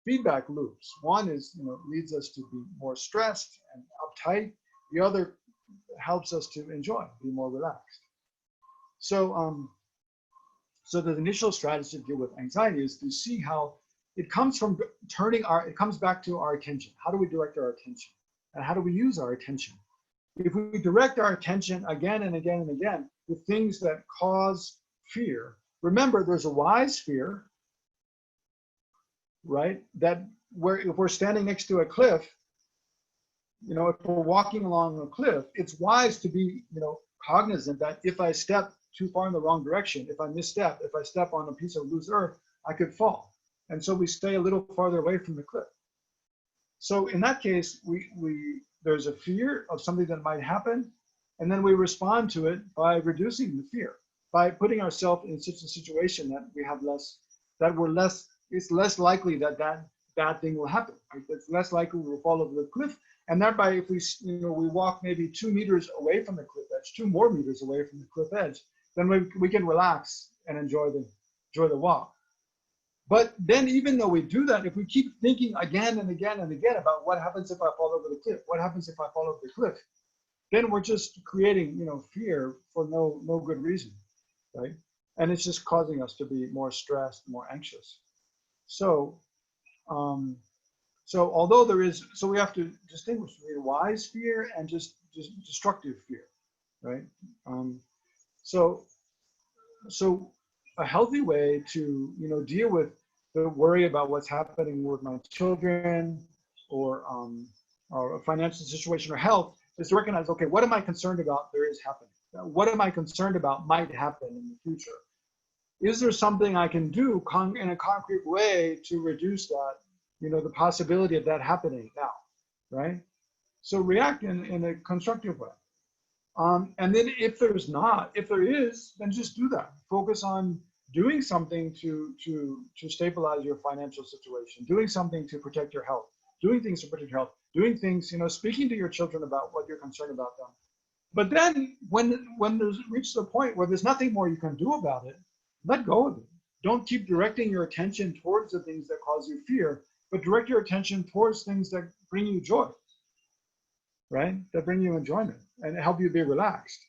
feedback loops. One is, you know, leads us to be more stressed and uptight. The other helps us to enjoy, be more relaxed. So, so the initial strategy to deal with anxiety is to see how it comes from it comes back to our attention. How do we direct our attention? And how do we use our attention? If we direct our attention again and again and again to things that cause fear, remember there's a wise fear, right? That if we're standing next to a cliff, you know, if we're walking along a cliff, it's wise to be, you know, cognizant that if I step too far in the wrong direction, if I misstep, if I step on a piece of loose earth, I could fall. And so we stay a little farther away from the cliff. So in that case, there's a fear of something that might happen, and then we respond to it by reducing the fear, by putting ourselves in such a situation that we have it's less likely that bad thing will happen. Right? It's less likely we'll fall over the cliff. And thereby, if we walk maybe 2 meters away from the cliff edge, 2 more meters away from the cliff edge, then we can relax and enjoy the walk. But then, even though we do that, if we keep thinking again and again and again about what happens if I fall over the cliff, what happens if I fall over the cliff, then we're just creating, you know, fear for no good reason, right? and it's just causing us to be more stressed, more anxious. So, so although there is, so we have to distinguish between wise fear and just destructive fear, right? So a healthy way to, deal with the worry about what's happening with my children or a financial situation or health is to recognize, okay, what am I concerned about there is happening? What am I concerned about might happen in the future? Is there something I can do in a concrete way to reduce that, the possibility of that happening now, right? So react in a constructive way. And then if there is, then just do that. Focus on doing something to stabilize your financial situation, doing something to protect your health, doing things to protect your health, doing things, speaking to your children about what you're concerned about them. But then when there's reached the point where there's nothing more you can do about it, let go of it. Don't keep directing your attention towards the things that cause you fear, but direct your attention towards things that bring you joy, right? That bring you enjoyment and help you be relaxed.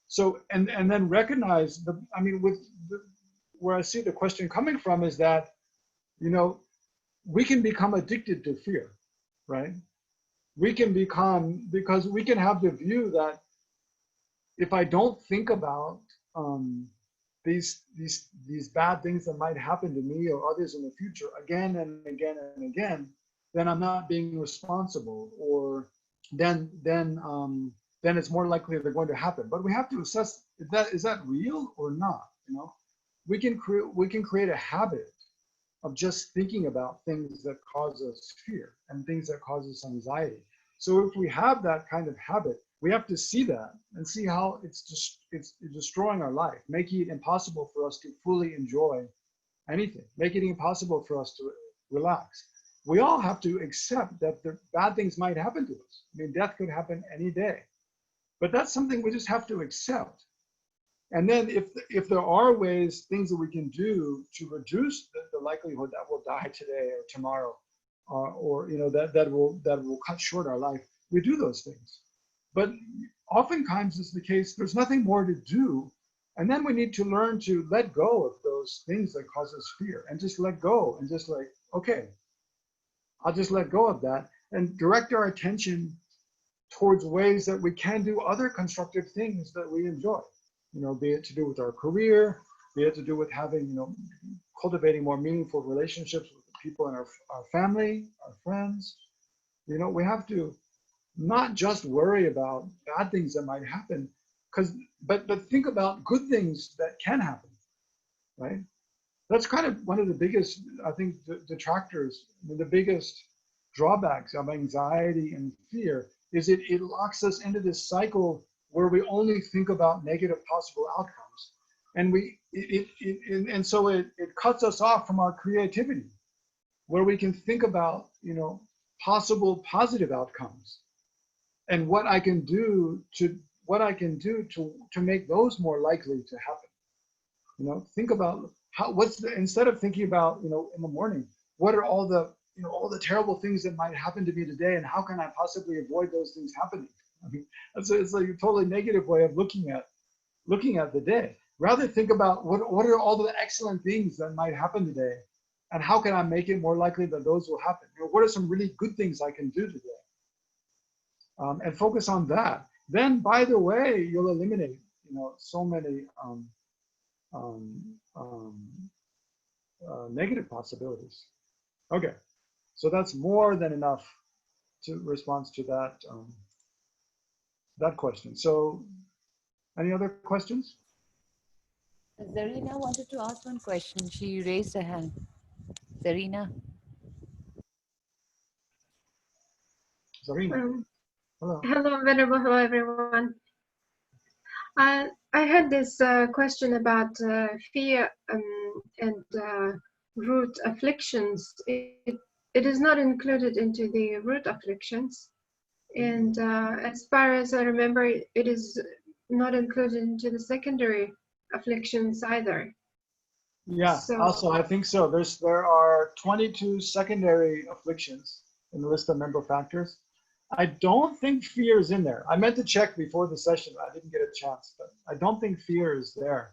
So, and then recognize where I see the question coming from is that, we can become addicted to fear, right? Because we can have the view that if I don't think about these bad things that might happen to me or others in the future again and again and again, then I'm not being responsible, or then it's more likely they're going to happen. But we have to assess, is that real or not? We can create a habit of just thinking about things that cause us fear and things that cause us anxiety. So if we have that kind of habit, we have to see that and see how it's destroying our life, making it impossible for us to fully enjoy anything, making it impossible for us to relax. We all have to accept that the bad things might happen to us. I mean, death could happen any day, but that's something we just have to accept. And then if there are things that we can do to reduce the likelihood that we'll die today or tomorrow, or that will cut short our life, we do those things. But oftentimes it's the case, there's nothing more to do. And then we need to learn to let go of those things that cause us fear and just let go and just like, okay, I'll just let go of that and direct our attention towards ways that we can do other constructive things that we enjoy. Be it to do with our career, be it to do with having, cultivating more meaningful relationships with the people in our family, our friends. We have to not just worry about bad things that might happen, but think about good things that can happen, right? That's kind of one of the biggest, I think, detractors, the biggest drawbacks of anxiety and fear is it locks us into this cycle where we only think about negative possible outcomes, and so it cuts us off from our creativity, where we can think about possible positive outcomes and what I can do to make those more likely to happen. Think about instead of thinking about in the morning, what are all the terrible things that might happen to me today, and how can I possibly avoid those things happening? I mean, it's like a totally negative way of looking at the day. Rather think about what are all the excellent things that might happen today, and how can I make it more likely that those will happen? What are some really good things I can do today? And focus on that. Then, by the way, you'll eliminate so many negative possibilities. Okay, so that's more than enough to respond to that question. So, any other questions? Zarina wanted to ask one question. She raised her hand. Zarina. Zarina. Hello. Hello, Venerable. Hello, everyone. I had this question about fear and root afflictions. It is not included into the root afflictions. And as far as I remember, it is not included into the secondary afflictions either. Yeah, so, also I think so. There are 22 secondary afflictions in the list of member factors. I don't think fear is in there. I meant to check before the session. I didn't get a chance, but I don't think fear is there.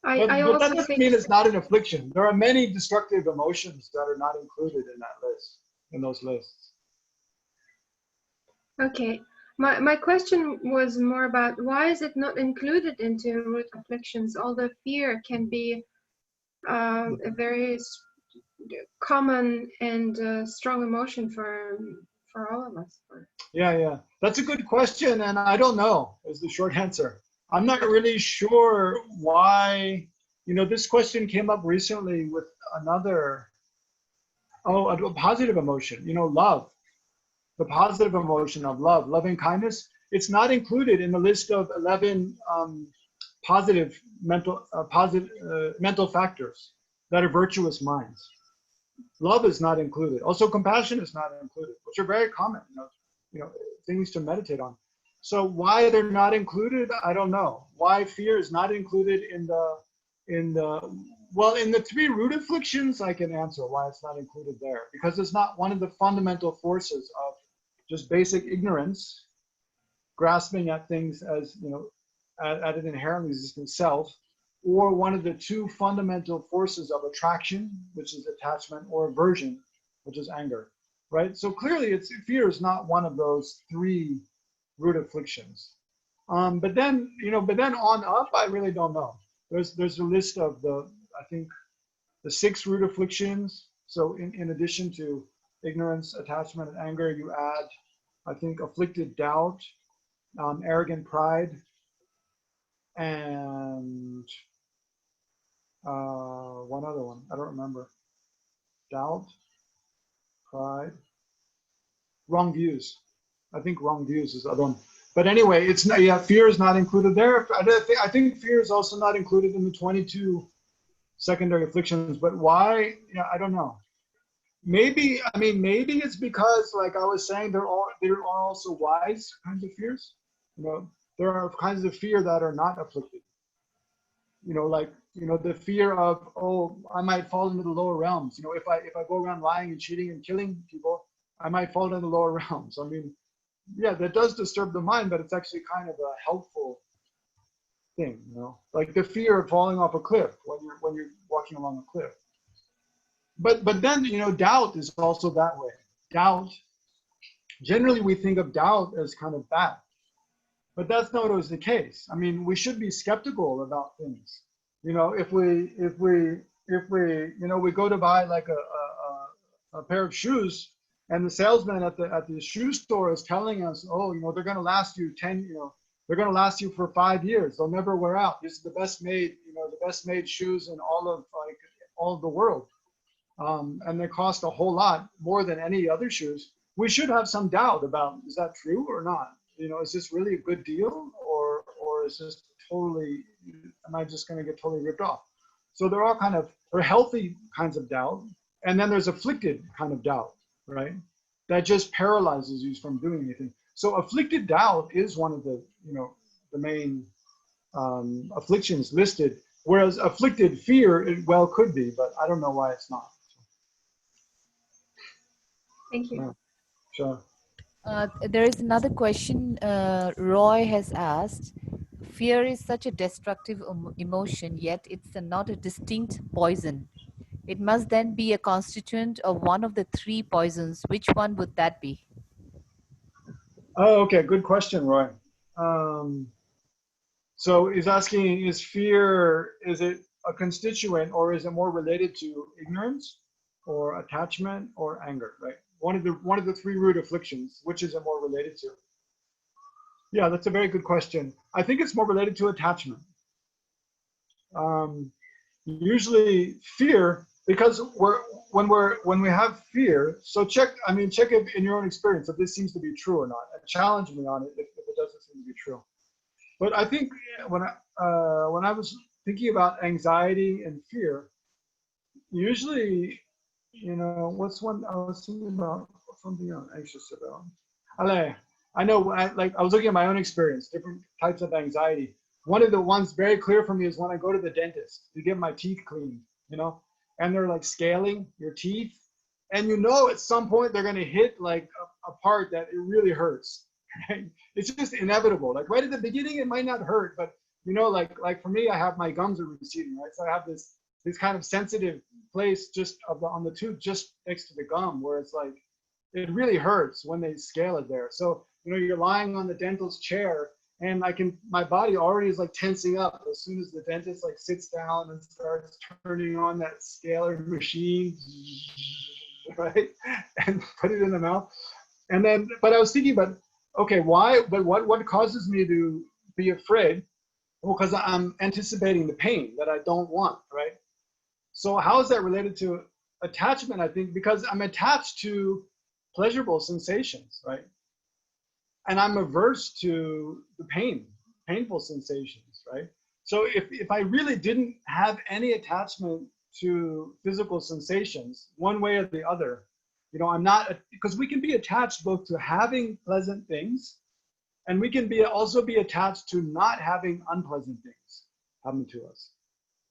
But I that also doesn't think. mean it's not an affliction. There are many destructive emotions that are not included in that list, in those lists. Okay, my question was more about why is it not included into root afflictions? Although fear can be a very common and strong emotion for all of us. Yeah. That's a good question, and I don't know is the short answer. I'm not really sure why, this question came up recently with another, a positive emotion, love. The positive emotion of love, loving kindness, it's not included in the list of 11 positive mental factors that are virtuous minds. Love is not included. Also, compassion is not included, which are very common, things to meditate on. So why they're not included, I don't know. Why fear is not included in the three root afflictions, I can answer why it's not included there. Because it's not one of the fundamental forces of just basic ignorance, grasping at things as, at an inherently existent self, or one of the two fundamental forces of attraction, which is attachment, or aversion, which is anger, right? So clearly fear is not one of those three root afflictions. But then on up, I really don't know. There's a list of I think the 6 root afflictions. So in addition to ignorance, attachment, and anger, you add, I think, afflicted doubt, arrogant pride, and one other one. I don't remember. Doubt, pride, wrong views. I think wrong views is the other one. But anyway, it's not. Yeah, fear is not included there. I think fear is also not included in the 22 secondary afflictions. But why? Yeah, I don't know. Maybe it's because, like I was saying, there are also wise kinds of fears. There are kinds of fear that are not afflicted. The fear of, I might fall into the lower realms. If I go around lying and cheating and killing people, I might fall into the lower realms. Yeah, that does disturb the mind, but it's actually kind of a helpful thing. Like the fear of falling off a cliff when you're walking along a cliff. But then, doubt is also that way. Doubt, generally we think of doubt as kind of bad, but that's not always the case. We should be skeptical about things. If we go to buy like a pair of shoes, and the salesman at the shoe store is telling us, they're going to last you they're going to last you for 5 years. They'll never wear out. This is the best made shoes in all of the world. And they cost a whole lot more than any other shoes. We should have some doubt about, is that true or not? Is this really a good deal, or is this totally, am I just going to get totally ripped off? So there are healthy kinds of doubt, and then there's afflicted kind of doubt, right? That just paralyzes you from doing anything. So afflicted doubt is one of the main afflictions listed, whereas afflicted fear, it well could be, but I don't know why it's not. Thank you. Yeah, sure. There is another question Roy has asked. Fear is such a destructive emotion, yet it's not a distinct poison. It must then be a constituent of one of the 3 poisons. Which one would that be? Oh, okay. Good question, Roy. So he's asking, is it a constituent, or is it more related to ignorance or attachment or anger, right? One of the 3 root afflictions, which is it more related to? Yeah, that's a very good question. I think it's more related to attachment. Usually fear, because when we have fear, so check if in your own experience if this seems to be true or not. Challenge me on it if it doesn't seem to be true. But I think when I was thinking about anxiety and fear, usually, what's one I was thinking about, something I'm anxious about. I know, I was looking at my own experience, different types of anxiety. One of the ones very clear for me is when I go to the dentist to get my teeth cleaned, and they're like scaling your teeth, and at some point they're going to hit like a part that it really hurts. Right? It's just inevitable. Like right at the beginning, it might not hurt, but you know, like for me, I have my gums are receding, right? So I have this kind of sensitive place just on the tooth, just next to the gum, where it's like, it really hurts when they scale it there. So, you know, you're lying on the dentist's chair, and my body already is like tensing up as soon as the dentist like sits down and starts turning on that scaler machine, right? And put it in the mouth. And then, but I was thinking about, okay, why, but what causes me to be afraid? Well, because I'm anticipating the pain that I don't want, right? So how is that related to attachment? I think because I'm attached to pleasurable sensations, right? And I'm averse to the painful sensations, right? So if I really didn't have any attachment to physical sensations, one way or the other, you know, I'm not, because we can be attached both to having pleasant things, and we can also be attached to not having unpleasant things happen to us,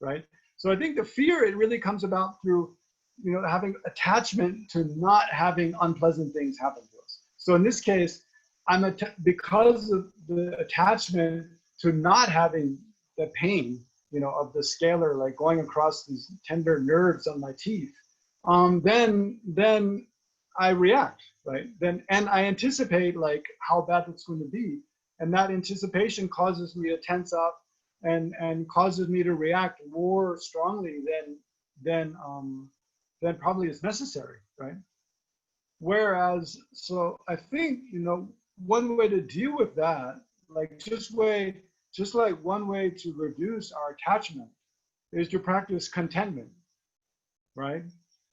right? So I think the fear, it really comes about through, you know, having attachment to not having unpleasant things happen to us. So in this case, because of the attachment to not having the pain, you know, of the scalar, like going across these tender nerves on my teeth, then I react, right? And I anticipate like how bad it's going to be, and that anticipation causes me to tense up and causes me to react more strongly than probably is necessary, right? Whereas, so I think, you know, one way to deal with that, like just like one way to reduce our attachment is to practice contentment, right?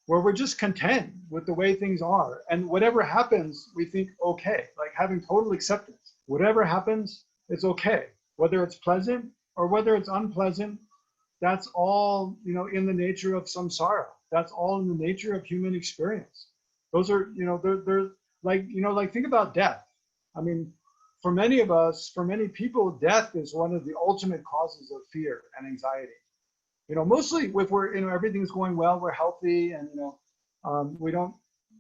Where we're just content with the way things are, and whatever happens, we think, okay, like having total acceptance. Whatever happens, it's okay. Whether it's pleasant or whether it's unpleasant, that's all, you know, in the nature of samsara. That's all in the nature of human experience. Those are, you know, they're like, you know, like think about death. I mean, for many of us, for many people, death is one of the ultimate causes of fear and anxiety. You know, mostly if we're, you know, everything's going well, we're healthy, and, you know, we don't,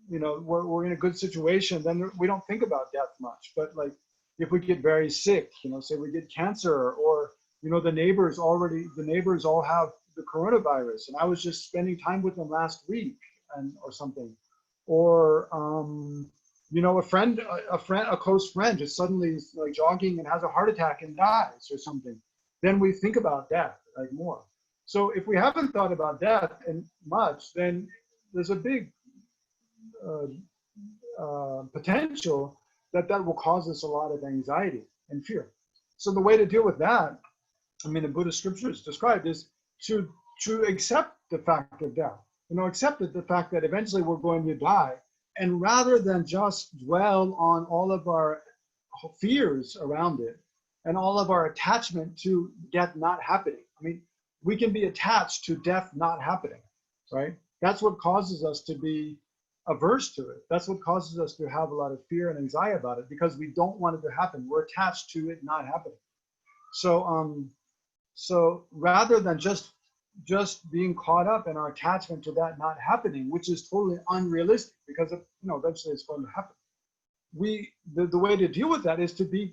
you know, we're in a good situation, then we don't think about death much. But like, if we get very sick, you know, say we get cancer, or, you know, the neighbors all have the coronavirus, and I was just spending time with them last week, or something, or, you know, a close friend just suddenly is like jogging and has a heart attack and dies or something, then we think about death like more. So if we haven't thought about death and much, then there's a big potential that will cause us a lot of anxiety and fear. So the way to deal with that, I mean, the Buddhist scriptures described, is to accept the fact of death. You know, accept the fact that eventually we're going to die, and rather than just dwell on all of our fears around it and all of our attachment to death not happening. I mean, we can be attached to death not happening, right? That's what causes us to be averse to it. That's what causes us to have a lot of fear and anxiety about it, because we don't want it to happen. We're attached to it not happening. So, so rather than just being caught up in our attachment to that not happening, which is totally unrealistic, because, you know, eventually it's going to happen. The way to deal with that is to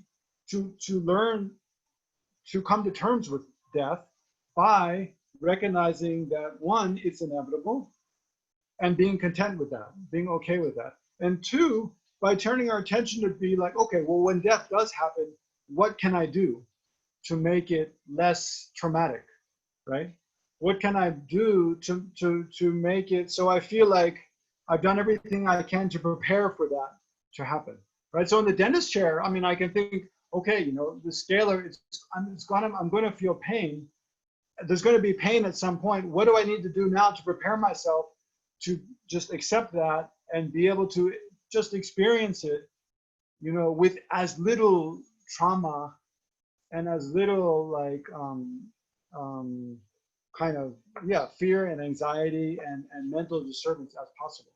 learn to come to terms with death by recognizing that, one, it's inevitable, and being content with that, being okay with that. And two, by turning our attention to be like, okay, well, when death does happen, what can I do to make it less traumatic, right? What can I do to make it so I feel like I've done everything I can to prepare for that to happen, right? So in the dentist chair, I mean, I can think, okay, you know, the scalar, I'm going to feel pain. There's going to be pain at some point. What do I need to do now to prepare myself to just accept that and be able to just experience it, you know, with as little trauma and as little like kind of, yeah, fear and anxiety and mental disturbance as possible.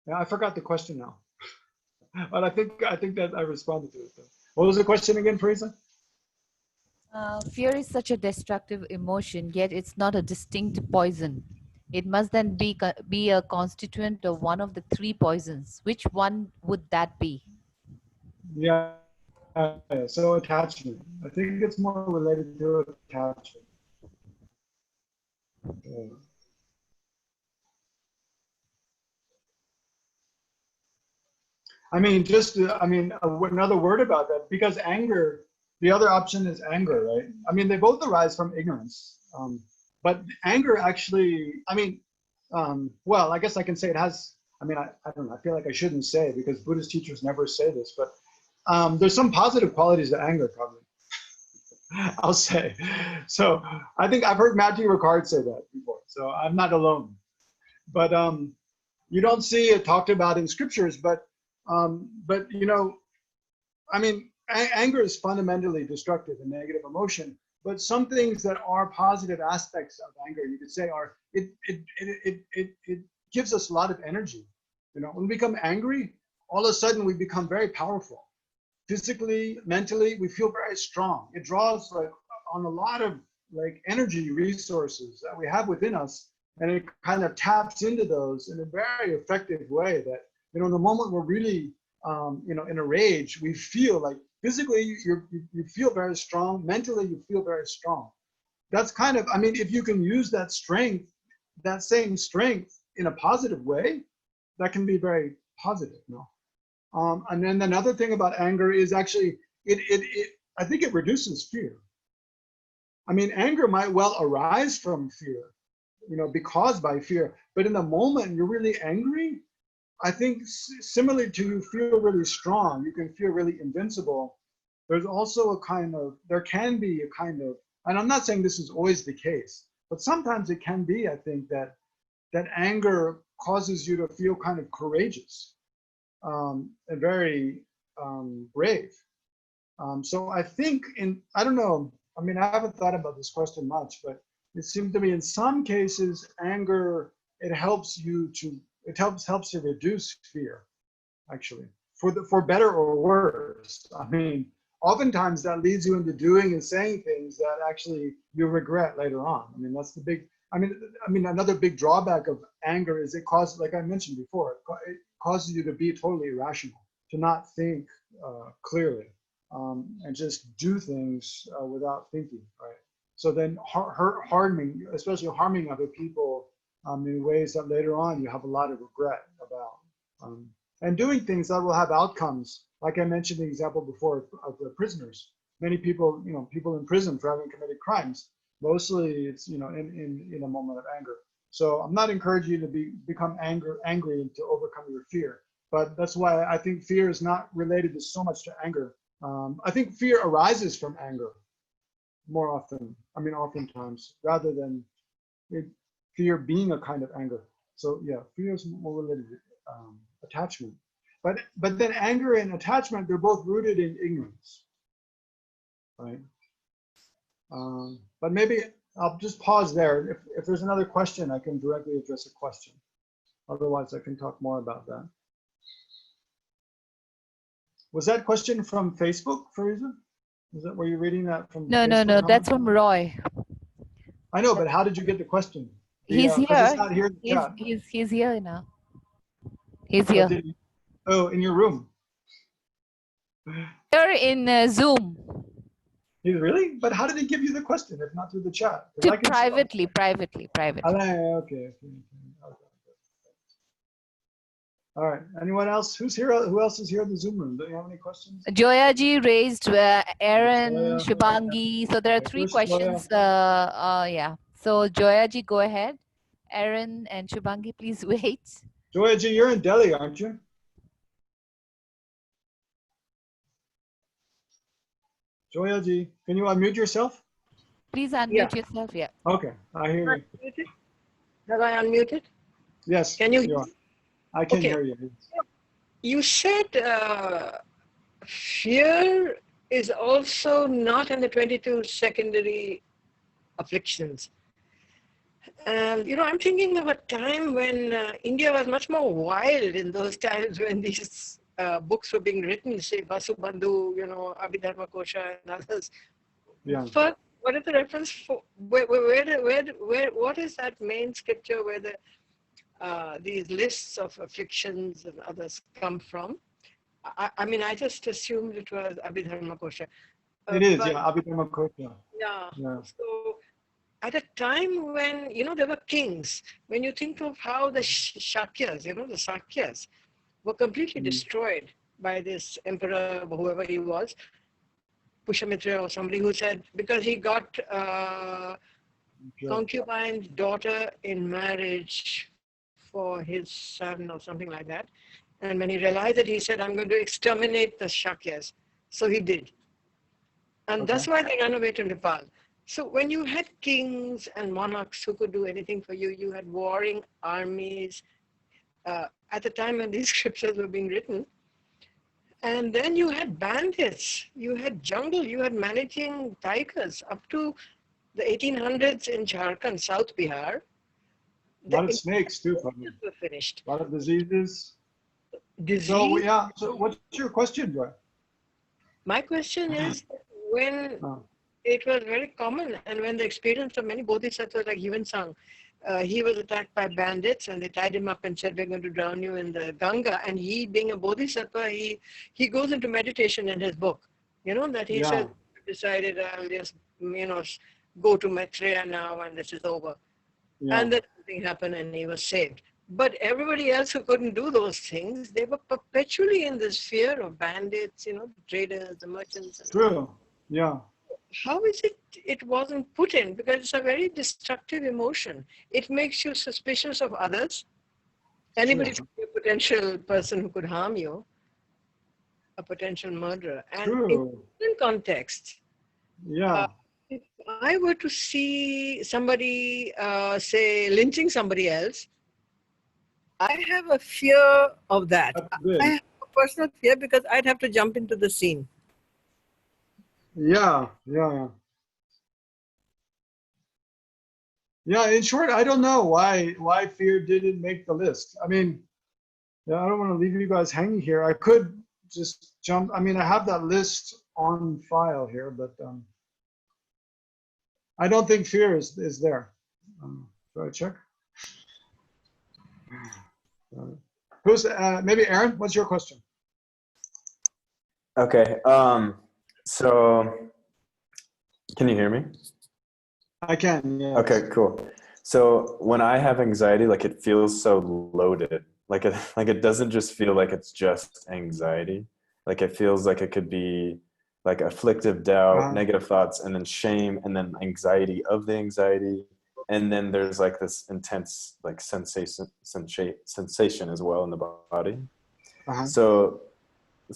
Yeah, I forgot the question now, but I think that I responded to it. Though. What was the question again, Teresa? Fear is such a destructive emotion, yet it's not a distinct poison. It must then be a constituent of one of the three poisons. Which one would that be? Yeah. So attachment. I think it's more related to attachment. Yeah. I mean, another word about that, because anger, the other option is anger, right? I mean, they both arise from ignorance. But anger actually, well, I guess I can say it has, I don't know, I feel like I shouldn't say, because Buddhist teachers never say this, but there's some positive qualities to anger, probably. I'll say. So I think I've heard Matthew Ricard say that before, so I'm not alone. But you don't see it talked about in scriptures, but you know, anger is fundamentally destructive and negative emotion. But some things that are positive aspects of anger, you could say, are it gives us a lot of energy. You know, when we become angry, all of a sudden we become very powerful. Physically, mentally, we feel very strong. It draws like on a lot of like energy resources that we have within us, and it kind of taps into those in a very effective way. That, you know, the moment we're really you know, in a rage, we feel like physically you feel very strong, mentally you feel very strong. That's kind of, I mean, if you can use that strength, that same strength in a positive way, that can be very positive, you know. And then another thing about anger is actually, I think it reduces fear. I mean, anger might well arise from fear, you know, be caused by fear. But in the moment you're really angry, I think similarly to you feel really strong, you can feel really invincible. There's also a kind of, there can be a kind of, and I'm not saying this is always the case, but sometimes it can be, I think, that anger causes you to feel kind of courageous. And very brave. So I think I don't know, I mean, I haven't thought about this question much, but it seemed to me in some cases, anger, it helps you to reduce fear, actually, for better or worse. I mean, oftentimes that leads you into doing and saying things that actually you regret later on. I mean, that's the big, I mean, another big drawback of anger is it causes, like I mentioned before, it causes you to be totally irrational, to not think clearly, and just do things without thinking, right? So then harming, especially harming other people in ways that later on you have a lot of regret about. And doing things that will have outcomes, like I mentioned the example before of the prisoners. Many people, you know, people in prison for having committed crimes, mostly it's, you know, in a moment of anger. So I'm not encouraging you to become angry and to overcome your fear. But that's why I think fear is not related to so much to anger. I think fear arises from anger more often. I mean, oftentimes, rather than fear being a kind of anger. So yeah, fear is more related to attachment. But then anger and attachment, they're both rooted in ignorance, right? But maybe I'll just pause there. If there's another question, I can directly address a question. Otherwise, I can talk more about that. Was that question from Facebook, Fariza? Is that, were you reading that from No, Facebook no, no. comment? That's from Roy. I know, but how did you get the question? He's Because it's here. not here in the chat. He's here now. He's But here. oh, in your room. Here in Zoom. Really? But how did he give you the question if not through the chat? Privately. Okay. All right. Anyone else? Who's here? Who else is here in the Zoom room? Do you have any questions? Joyaji raised Aaron, Shubangi. So there are three questions. Yeah. So Joyaji, go ahead. Aaron and Shubangi, please wait. Joyaji, you're in Delhi, aren't you? Joyaji, can you unmute yourself? Please unmute yourself. Yeah. Okay, I hear you. Have I unmuted? Yes. Can you hear me? I can hear you. You said fear is also not in the 22 secondary afflictions. You know, I'm thinking of a time when India was much more wild in those times when these books were being written, say Vasubandhu, you know, Abhidharma Kosha and others. Yeah. But what is the reference for? What is that main scripture where these lists of afflictions and others come from? I mean, I just assumed it was Abhidharma Kosha. It is, But, yeah, Abhidharma Kosha. yeah. Yeah. So at a time when, there were kings, when you think of how the Shakyas, the Sakyas, were completely destroyed by this emperor, whoever he was, Pushamitra or somebody who said, because he got concubine's daughter in marriage for his son or something like that. And when he realized it, he said, I'm going to exterminate the Shakyas. So he did. And that's why they ran away to Nepal. So when you had kings and monarchs who could do anything for you, you had warring armies at the time when these scriptures were being written. And then you had bandits, you had jungle, you had managing tigers up to the 1800s in Jharkhand, South Bihar. A lot of snakes too, probably. Were finished. A lot of diseases. Disease. So yeah, so what's your question, Joy? My question is, when it was very common, and when the experience of many bodhisattvas like Yuan Sang, he was attacked by bandits and they tied him up and said, we're going to drown you in the Ganga. And he, being a bodhisattva, he goes into meditation in his book, that he said, decided I'll just, go to Maitreya now and this is over. Yeah. And then something happened and he was saved. But everybody else who couldn't do those things, they were perpetually in this fear of bandits, the traders, the merchants. True, yeah. How is it wasn't put in? Because it's a very destructive emotion. It makes you suspicious of others. Anybody's a potential person who could harm you, a potential murderer. And in context, if I were to see somebody, say, lynching somebody else, I have a fear of that. I have a personal fear because I'd have to jump into the scene. Yeah. Yeah, in short, I don't know why fear didn't make the list. I mean, I don't want to leave you guys hanging here. I could just jump. I mean, I have that list on file here, but I don't think fear is there. Should I check? Who's maybe Aaron? What's your question? Okay. So, can you hear me? I can. Yeah. Okay. Cool. So when I have anxiety, like it feels so loaded. Like it doesn't just feel like it's just anxiety. Like it feels like it could be like afflictive doubt, negative thoughts, and then shame, and then anxiety of the anxiety. And then there's like this intense like sensation as well in the body. So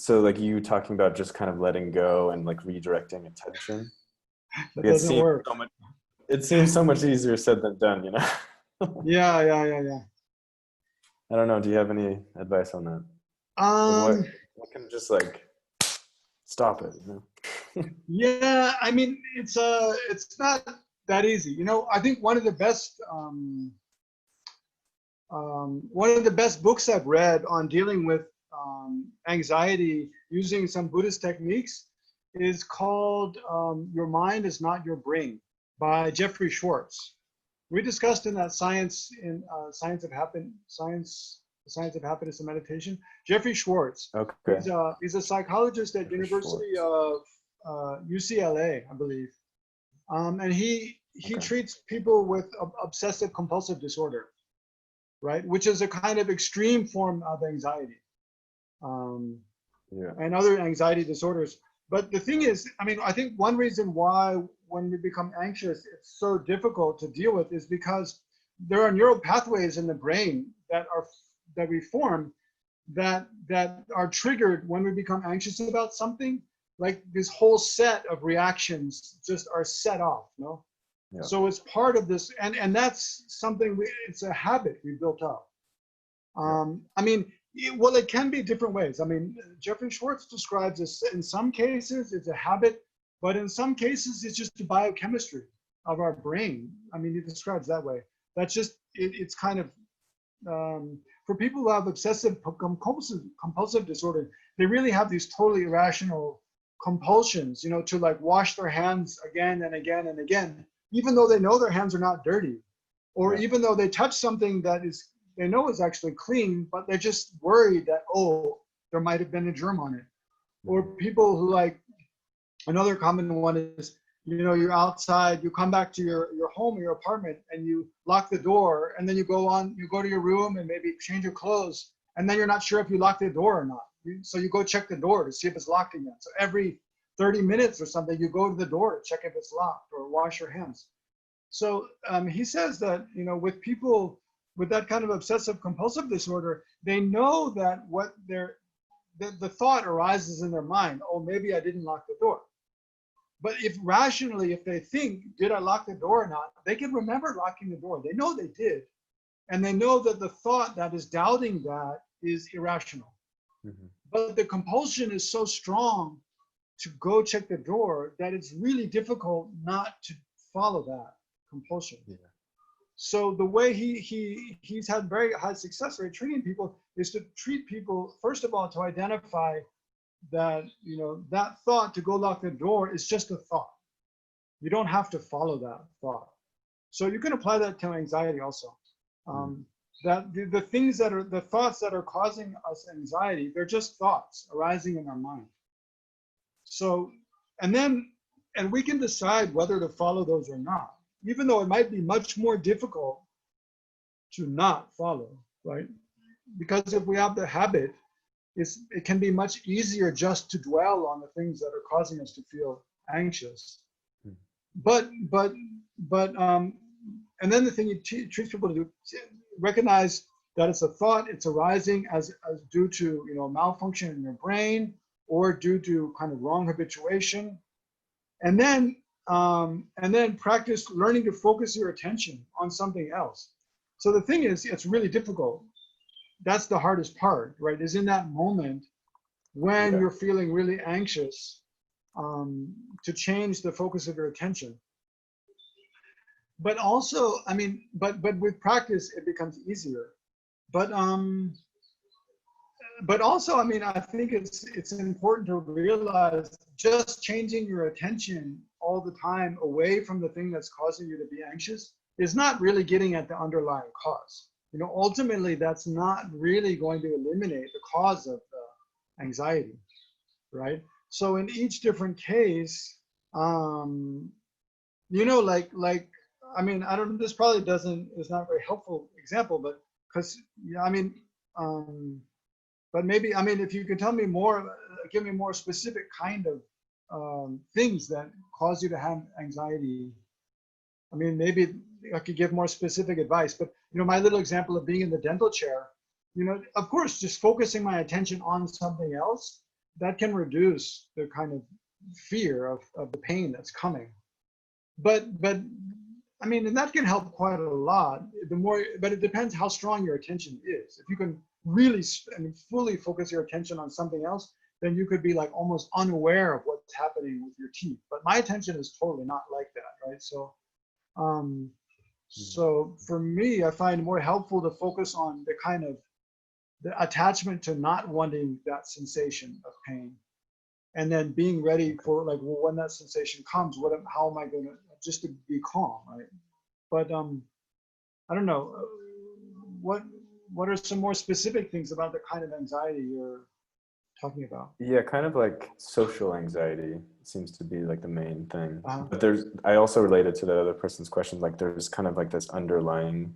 like you talking about just kind of letting go and like redirecting attention. That doesn't work. It seems so much easier said than done, Yeah. I don't know. Do you have any advice on that? What can just like stop it? Yeah, I mean, it's not that easy. I think one of the best books I've read on dealing with anxiety using some Buddhist techniques is called Your Mind is Not Your Brain by Jeffrey Schwartz. We discussed in that Science of Happiness and Meditation. Jeffrey Schwartz. Okay. He's a psychologist at University of UCLA, I believe. And he treats people with obsessive compulsive disorder, right? Which is a kind of extreme form of anxiety. And other anxiety disorders. But the thing is, I mean, I think one reason why when we become anxious, it's so difficult to deal with is because there are neural pathways in the brain that we form that are triggered when we become anxious about something. Like this whole set of reactions just are set off, Yeah. So it's part of this, and that's something it's a habit we built up. I mean, it can be different ways. I mean, Jeffrey Schwartz describes this. In some cases, it's a habit, but in some cases, it's just the biochemistry of our brain. I mean, he describes that way. That's just it's kind of for people who have obsessive compulsive disorder. They really have these totally irrational compulsions, to like wash their hands again and again and again, even though they know their hands are not dirty, or even though they touch something that they know is actually clean, but they're just worried that, there might have been a germ on it. Or people who like, another common one is, you know, you're outside, you come back to your home or your apartment and you lock the door, and then you go to your room and maybe change your clothes, and then you're not sure if you locked the door or not. So you go check the door to see if it's locked again. So every 30 minutes or something, you go to the door to check if it's locked or wash your hands. So he says that, you know, with people with that kind of obsessive compulsive disorder, they know that the thought arises in their mind, oh, maybe I didn't lock the door. But if rationally, if they think, did I lock the door or not, they can remember locking the door. They know they did. And they know that the thought that is doubting that is irrational. Mm-hmm. But the compulsion is so strong to go check the door that it's really difficult not to follow that compulsion. Yeah. So the way he's had very high success rate treating people is to treat people, first of all, to identify that, you know, that thought to go lock the door is just a thought. You don't have to follow that thought. So you can apply that to anxiety also. That the things that are, the thoughts that are causing us anxiety, they're just thoughts arising in our mind. So, and we can decide whether to follow those or not, even though it might be much more difficult to not follow, right? Because if we have the habit, it can be much easier just to dwell on the things that are causing us to feel anxious. But and then the thing you teach people to do, recognize that it's a thought, it's arising as due to, you know, malfunction in your brain or due to kind of wrong habituation. And then practice learning to focus your attention on something else. So the thing is, it's really difficult. That's the hardest part, right? Is in that moment when you're feeling really anxious, to change the focus of your attention. But also, I mean, but with practice, it becomes easier. But also, I mean, I think it's important to realize just changing your attention all the time away from the thing that's causing you to be anxious is not really getting at the underlying cause. You know, ultimately, that's not really going to eliminate the cause of the anxiety, right? So in each different case, you know, like, I mean, I don't, this probably is not a very helpful example, but because, yeah, I mean, but maybe, I mean, if you could tell me more, give me more specific kind of things that cause you to have anxiety. I mean, maybe I could give more specific advice, but, you know, my little example of being in the dental chair, you know, of course, just focusing my attention on something else, that can reduce the kind of fear of the pain that's coming. But I mean, and that can help quite a lot. But it depends how strong your attention is. If you can really fully focus your attention on something else, then you could be like almost unaware of what's happening with your teeth. But my attention is totally not like that, right? So, so for me, I find it more helpful to focus on the kind of the attachment to not wanting that sensation of pain, and then being ready for like, well, when that sensation comes, how am I going to, just to be calm, right? But I don't know, what are some more specific things about the kind of anxiety you're talking about? Yeah, kind of like social anxiety seems to be like the main thing. But I also related to the other person's question, like there's kind of like this underlying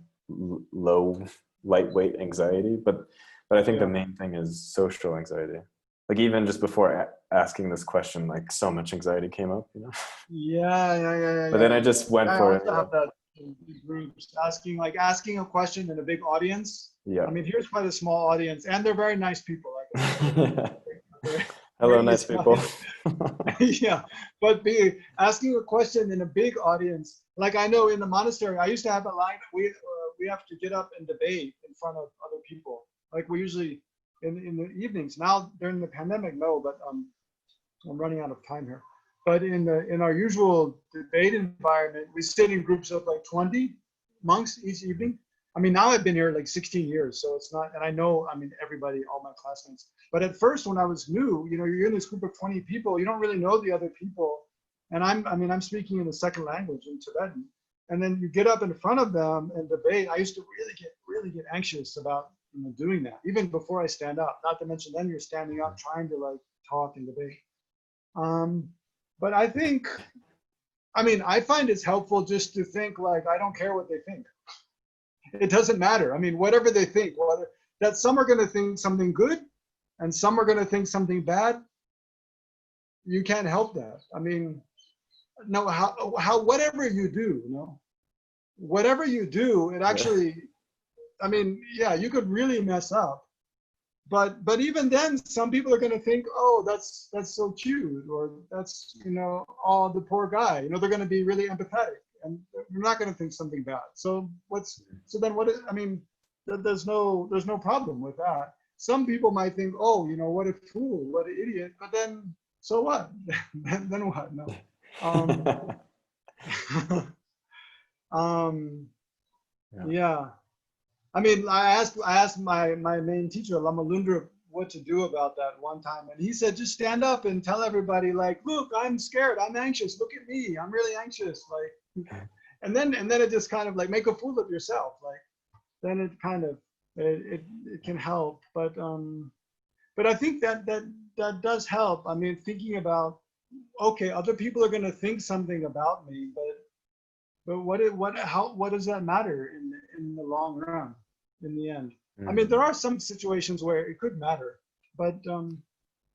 lightweight anxiety, but I think the main thing is social anxiety. Like even just before asking this question, like so much anxiety came up, you know? Yeah. But then I just went for it. I have that in groups, asking a question in a big audience. Yeah. I mean, here's quite a small audience, and they're very nice people. Hello, nice people. Yeah, but asking a question in a big audience, like I know in the monastery, I used to have a line. We have to get up and debate in front of other people. Like we usually in the evenings. Now during the pandemic, no, but I'm running out of time here. But in our usual debate environment, we sit in groups of like 20 monks each evening. I mean, now I've been here like 16 years, so it's not, and I know, I mean, everybody, all my classmates. But at first, when I was new, you know, you're in this group of 20 people, you don't really know the other people. And I'm speaking in the second language, in Tibetan. And then you get up in front of them and debate. I used to really get anxious about doing that, even before I stand up, not to mention then you're standing up trying to like talk and debate. But I think, I mean, I find it's helpful just to think like, I don't care what they think. It doesn't matter. I mean, whatever they think, whether that some are going to think something good and some are going to think something bad, you can't help that. I mean, no, how whatever you do, whatever you do, it actually, I mean, yeah, you could really mess up. But even then, some people are going to think, oh, that's so cute, or that's, oh, the poor guy. They're going to be really empathetic, and they're not going to think something bad. So then what is, I mean, there's no problem with that. Some people might think, oh, what a fool, what an idiot. But then, so what? then what? No. Yeah. I mean, I asked my main teacher, Lama Lundra, what to do about that one time. And he said, just stand up and tell everybody, like, look, I'm scared, I'm anxious, look at me, I'm really anxious. Like, and then it just kind of like make a fool of yourself. Like, then it kind of, it can help. But I think that does help. I mean, thinking about, okay, other people are going to think something about me, but what does that matter in the long run, in the end? I mean, there are some situations where it could matter, but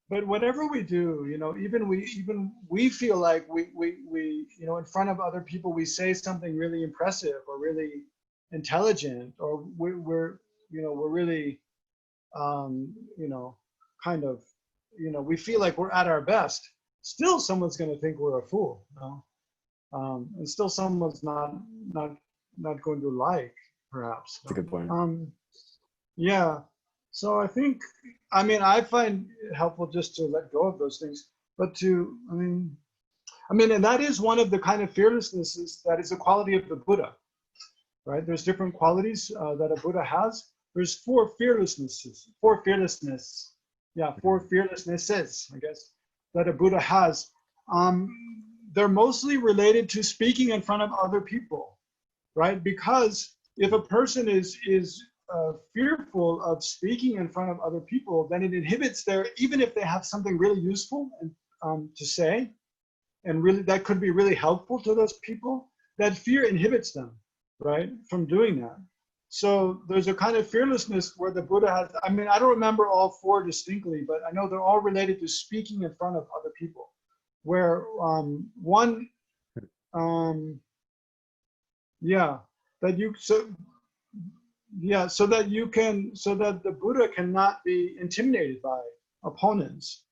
whatever we do, even we feel like we in front of other people we say something really impressive or really intelligent, or we're really kind of we feel like we're at our best. Still, someone's going to think we're a fool, and still someone's not going to like, perhaps. That's a good point. Yeah. So I think, I mean, I find it helpful just to let go of those things, but I mean, and that is one of the kind of fearlessnesses that is a quality of the Buddha, right? There's different qualities that a Buddha has. There's four fearlessnesses, I guess, that a Buddha has. They're mostly related to speaking in front of other people, right? Because if a person is fearful of speaking in front of other people, then it inhibits even if they have something really useful to say, and really that could be really helpful to those people, that fear inhibits them, right, from doing that. So there's a kind of fearlessness where the Buddha has, I mean, I don't remember all four distinctly, but I know they're all related to speaking in front of other people, where one, so that the Buddha cannot be intimidated by opponents,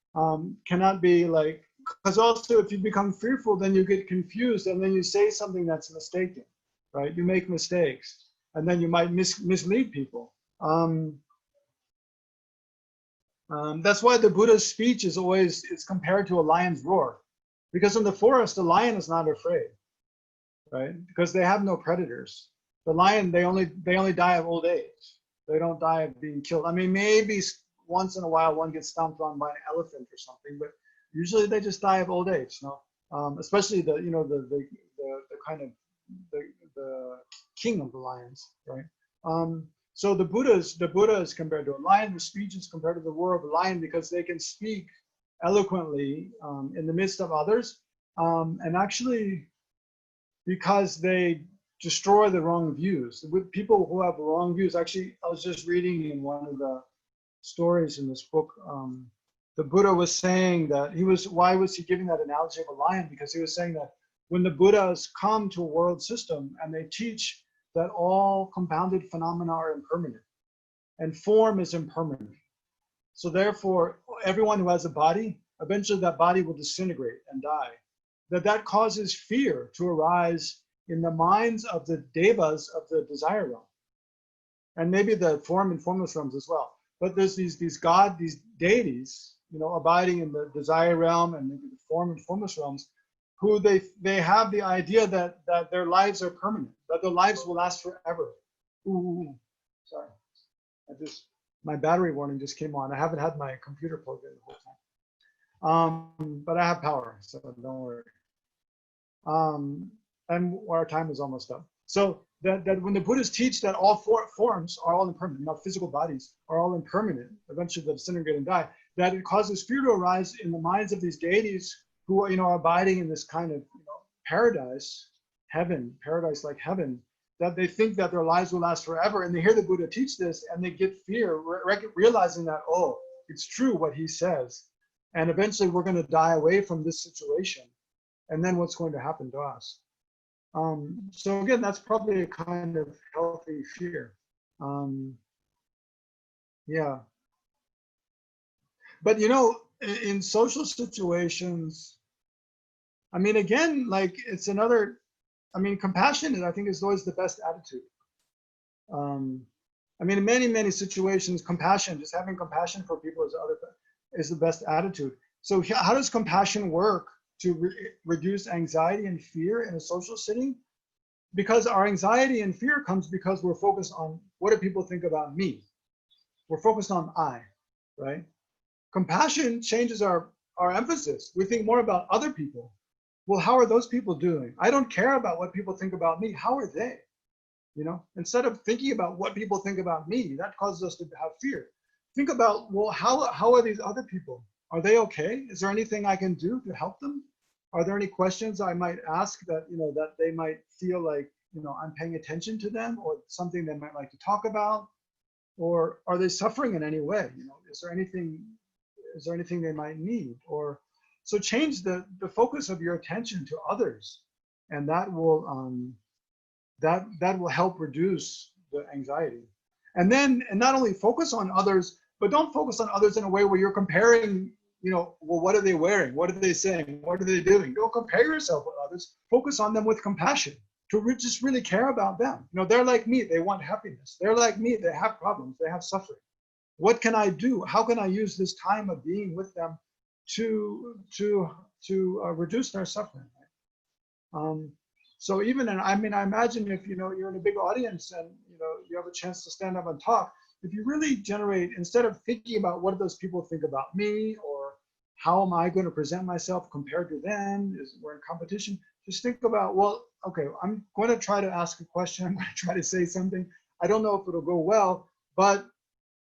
cannot be like, because also if you become fearful, then you get confused and then you say something that's mistaken, right? You make mistakes and then you might mislead people. That's why the Buddha's speech is compared to a lion's roar, because in the forest, the lion is not afraid, right? Because they have no predators. The lion, they only die of old age. They don't die of being killed. I mean, maybe once in a while one gets stomped on by an elephant or something, but usually they just die of old age. Especially the kind of the king of the lions, right? So the Buddha is compared to a lion. The speech is compared to the roar of a lion because they can speak eloquently in the midst of others, and actually because they destroy the wrong views. With people who have wrong views, actually, I was just reading in one of the stories in this book, the Buddha was saying that why was he giving that analogy of a lion? Because he was saying that when the Buddhas come to a world system and they teach that all compounded phenomena are impermanent and form is impermanent. So therefore, everyone who has a body, eventually that body will disintegrate and die. That causes fear to arise in the minds of the devas of the desire realm, and maybe the form and formless realms as well. But there's these deities, abiding in the desire realm and maybe the form and formless realms, who they have the idea that their lives are permanent, that their lives will last forever. Ooh, sorry, my battery warning just came on. I haven't had my computer plugged in the whole time, but I have power, so don't worry. And our time is almost up. So that when the Buddhists teach that all forms are all impermanent, now physical bodies are all impermanent, eventually they'll disintegrate and die, that it causes fear to arise in the minds of these deities who are, are abiding in this kind of, paradise, heaven, paradise like heaven, that they think that their lives will last forever. And they hear the Buddha teach this and they get fear, realizing that, oh, it's true what he says. And eventually we're going to die away from this situation. And then what's going to happen to us? So again, that's probably a kind of healthy fear. Yeah. But in social situations, I mean, again, like it's another, I mean, compassion, I think, is always the best attitude. I mean, in many, many situations, compassion, just having compassion for people is the best attitude. So how does compassion work to reduce anxiety and fear in a social setting? Because our anxiety and fear comes because we're focused on what do people think about me? We're focused on I, right? Compassion changes our emphasis. We think more about other people. Well, how are those people doing? I don't care about what people think about me. How are they? Instead of thinking about what people think about me, that causes us to have fear. Think about, well, how are these other people? Are they okay? Is there anything I can do to help them? Are there any questions I might ask that, that they might feel like, I'm paying attention to them, or something they might like to talk about? Or are they suffering in any way? Is there anything they might need? Or so change the focus of your attention to others, and that will that will help reduce the anxiety. And not only focus on others, but don't focus on others in a way where you're comparing, well, what are they wearing? What are they saying? What are they doing? Don't compare yourself with others. Focus on them with compassion, to just really care about them. They're like me, they want happiness. They're like me, they have problems, they have suffering. What can I do? How can I use this time of being with them to reduce their suffering? So even, I imagine if you're in a big audience and you have a chance to stand up and talk, if you really generate, instead of thinking about what do those people think about me, or how am I going to present myself compared to them, we're in competition, just think about, well, okay, I'm going to try to ask a question, I'm going to try to say something. I don't know if it'll go well, but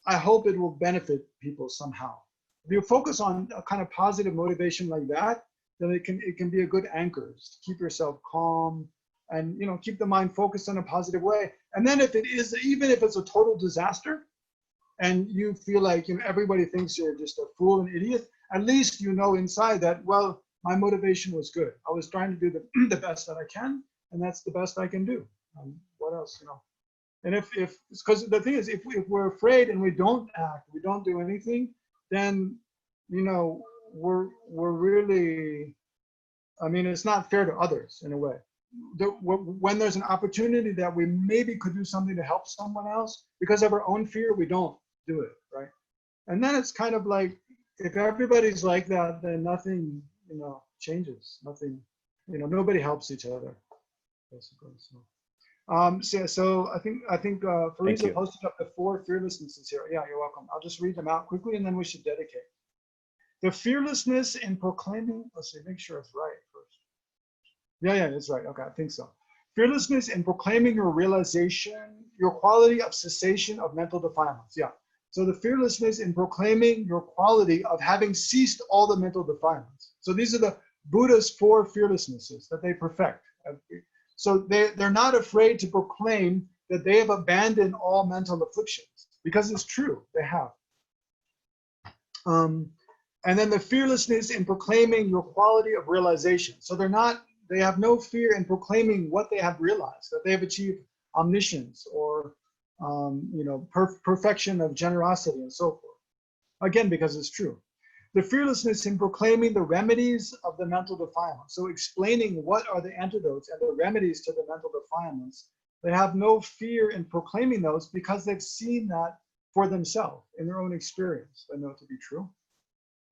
I hope it will benefit people somehow. If you focus on a kind of positive motivation like that, then it can be a good anchor to keep yourself calm and keep the mind focused in a positive way. And then even if it's a total disaster and you feel like everybody thinks you're just a fool and idiot, at least inside that, well, my motivation was good. I was trying to do the best that I can, and that's the best I can do. What else, And because the thing is, if we're afraid and we don't act, we don't do anything, then we're really, it's not fair to others in a way. When there's an opportunity that we maybe could do something to help someone else, because of our own fear, we don't do it, right? And then it's kind of like, if everybody's like that, then nothing, changes. Nothing, nobody helps each other, basically. So I think Farisa posted up the 4 fearlessnesses here. Yeah, you're welcome. I'll just read them out quickly, and then we should dedicate. The fearlessness in proclaiming, let's see, make sure it's right first. Yeah, it's right. Okay, I think so. Fearlessness in proclaiming your realization, your quality of cessation of mental defilements. Yeah. So the fearlessness in proclaiming your quality of having ceased all the mental defilements. So these are the Buddha's 4 fearlessnesses that they perfect. So they're not afraid to proclaim that they have abandoned all mental afflictions, because it's true, they have. And then the fearlessness in proclaiming your quality of realization. So they have no fear in proclaiming what they have realized, that they have achieved omniscience or perfection of generosity and so forth. Again, because it's true. The fearlessness in proclaiming the remedies of the mental defilements. So explaining what are the antidotes and the remedies to the mental defilements. They have no fear in proclaiming those because they've seen that for themselves in their own experience. They know it to be true.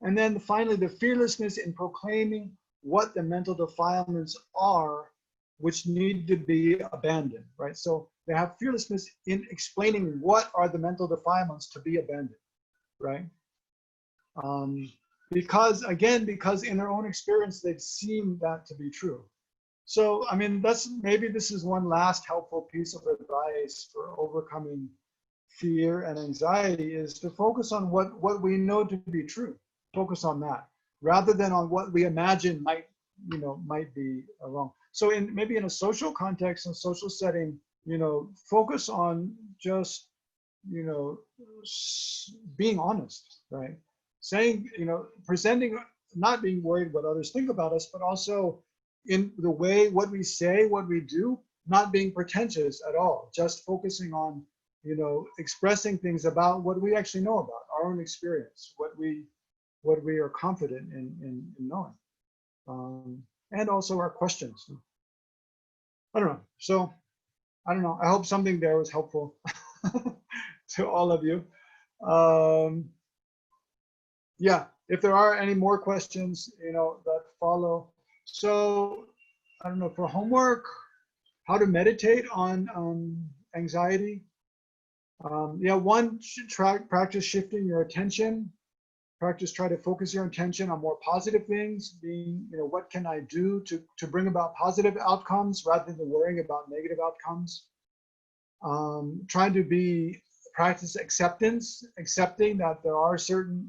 And then finally, the fearlessness in proclaiming what the mental defilements are, which need to be abandoned, right? So they have fearlessness in explaining what are the mental defilements to be abandoned, right? Because in their own experience, they've seen that to be true. So, I mean, maybe this is one last helpful piece of advice for overcoming fear and anxiety, is to focus on what we know to be true. Focus on that rather than on what we imagine might be wrong. So maybe in a social context, in a social setting, focus on just, being honest, right? Saying, presenting, not being worried what others think about us, but also in the way, what we say, what we do, not being pretentious at all, just focusing on, expressing things about what we actually know about, our own experience, what we are confident in knowing. And also our questions. I don't know. So, I don't know. I hope something there was helpful to all of you. Yeah, if there are any more questions, that follow. So, I don't know, for homework, how to meditate on anxiety. Yeah, one should practice shifting your attention. Try to focus your attention on more positive things, being, what can I do to bring about positive outcomes rather than worrying about negative outcomes. Trying to practice acceptance, accepting that there are certain,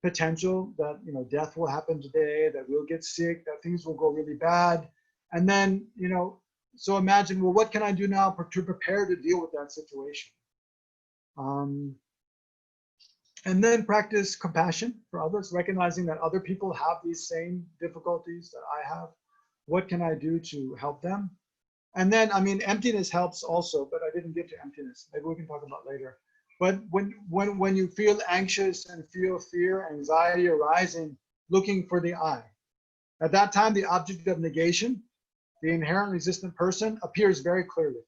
potential that, death will happen today, that we'll get sick, that things will go really bad. And then, so imagine, well, what can I do now to prepare to deal with that situation? And then practice compassion for others, recognizing that other people have these same difficulties that I have. What can I do to help them? And then, I mean, emptiness helps also, but I didn't get to emptiness. Maybe we can talk about later. But when you feel anxious and feel fear, anxiety arising, looking for the I. At that time, the object of negation, the inherent resistant person, appears very clearly.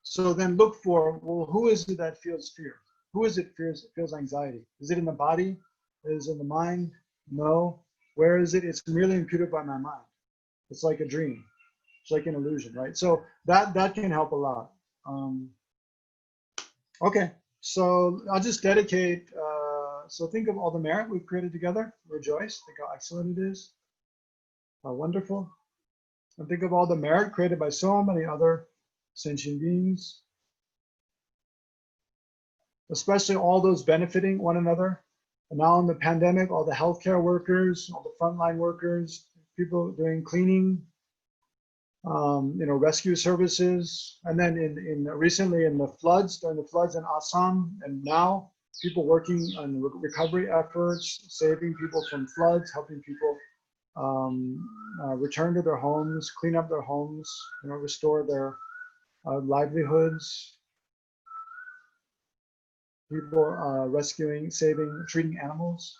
So then look for, well, who is it that feels fear? Who is it feels anxiety? Is it in the body? Is it in the mind? No. Where is it? It's merely imputed by my mind. It's like a dream. It's like an illusion, right? So that can help a lot. Okay, so I'll just dedicate, so think of all the merit we've created together. Rejoice, think how excellent it is. How wonderful. And think of all the merit created by so many other sentient beings. Especially all those benefiting one another. And now in the pandemic, all the healthcare workers, all the frontline workers, people doing cleaning, rescue services. And then recently in the floods, during the floods in Assam, and now people working on recovery efforts, saving people from floods, helping people return to their homes, clean up their homes, restore their livelihoods. People rescuing, saving, treating animals.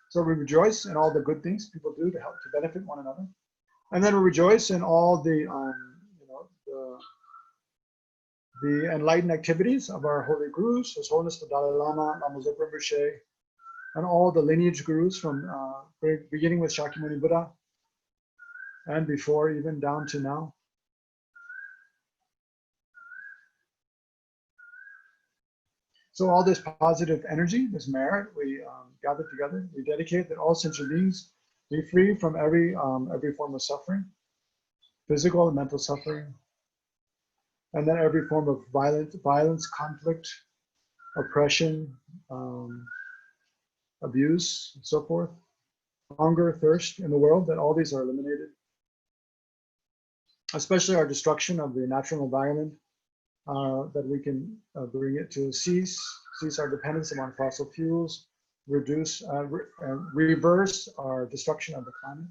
So we rejoice in all the good things people do to help to benefit one another, and then we rejoice in all the enlightened activities of our holy gurus, His Holiness the Dalai Lama, Lama Zopa Rinpoche, and all the lineage gurus from beginning with Shakyamuni Buddha, and before even down to now. So all this positive energy, this merit, we gather together. We dedicate that all sentient beings be free from every form of suffering, physical and mental suffering, and then every form of violence, conflict, oppression, abuse, and so forth, hunger, thirst in the world. That all these are eliminated, especially our destruction of the natural environment. That we can bring it to cease our dependence upon fossil fuels, reverse our destruction of the climate,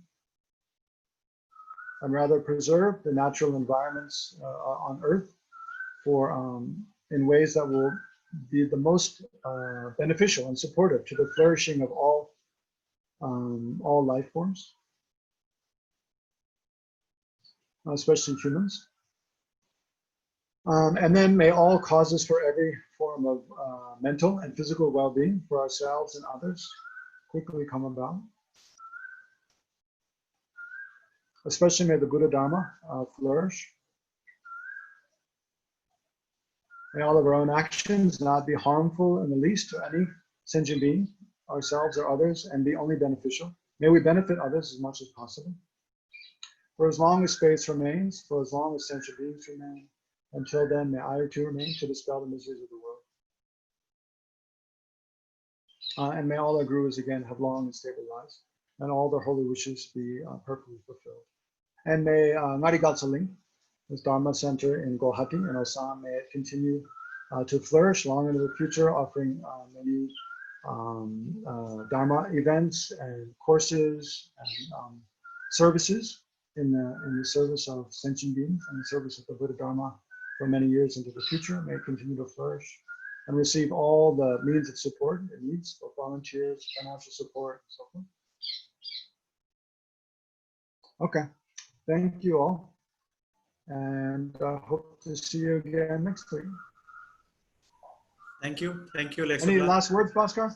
and rather preserve the natural environments on Earth for in ways that will be the most beneficial and supportive to the flourishing of all life forms, especially humans. And then may all causes for every form of mental and physical well-being for ourselves and others quickly come about. Especially may the Buddha Dharma flourish. May all of our own actions not be harmful in the least to any sentient being, ourselves or others, and be only beneficial. May we benefit others as much as possible. For as long as space remains, for as long as sentient beings remain, until then may I too remain to dispel the miseries of the world. And may all our gurus again have long and stable lives, and all their holy wishes be perfectly fulfilled. And may Ngari Gatsaling, this Dharma Center in Guwahati and Assam, may it continue to flourish long into the future, offering many Dharma events and courses and services in the service of sentient beings and the service of the Buddha Dharma for many years into the future. May it continue to flourish and receive all the means of support it needs, for volunteers, financial support, and so forth. Okay, thank you all, and I hope to see you again next week. Thank you, Legtsok. Any last words, Bhaskar?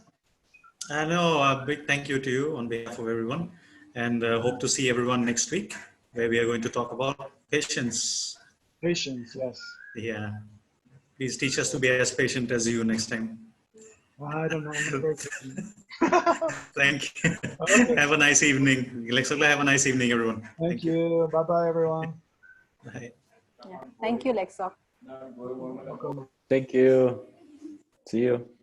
No, a big thank you to you on behalf of everyone, and hope to see everyone next week, where we are going to talk about patience. Patience, yes. Yeah, please teach us to be as patient as you next time. I don't know. I'm very patient. Thank you. Okay. Have a nice evening. Legtsok, have a nice evening, everyone. Thank you. Bye-bye, everyone. Bye. Yeah. Thank you, Legtsok. Welcome. Thank you. See you.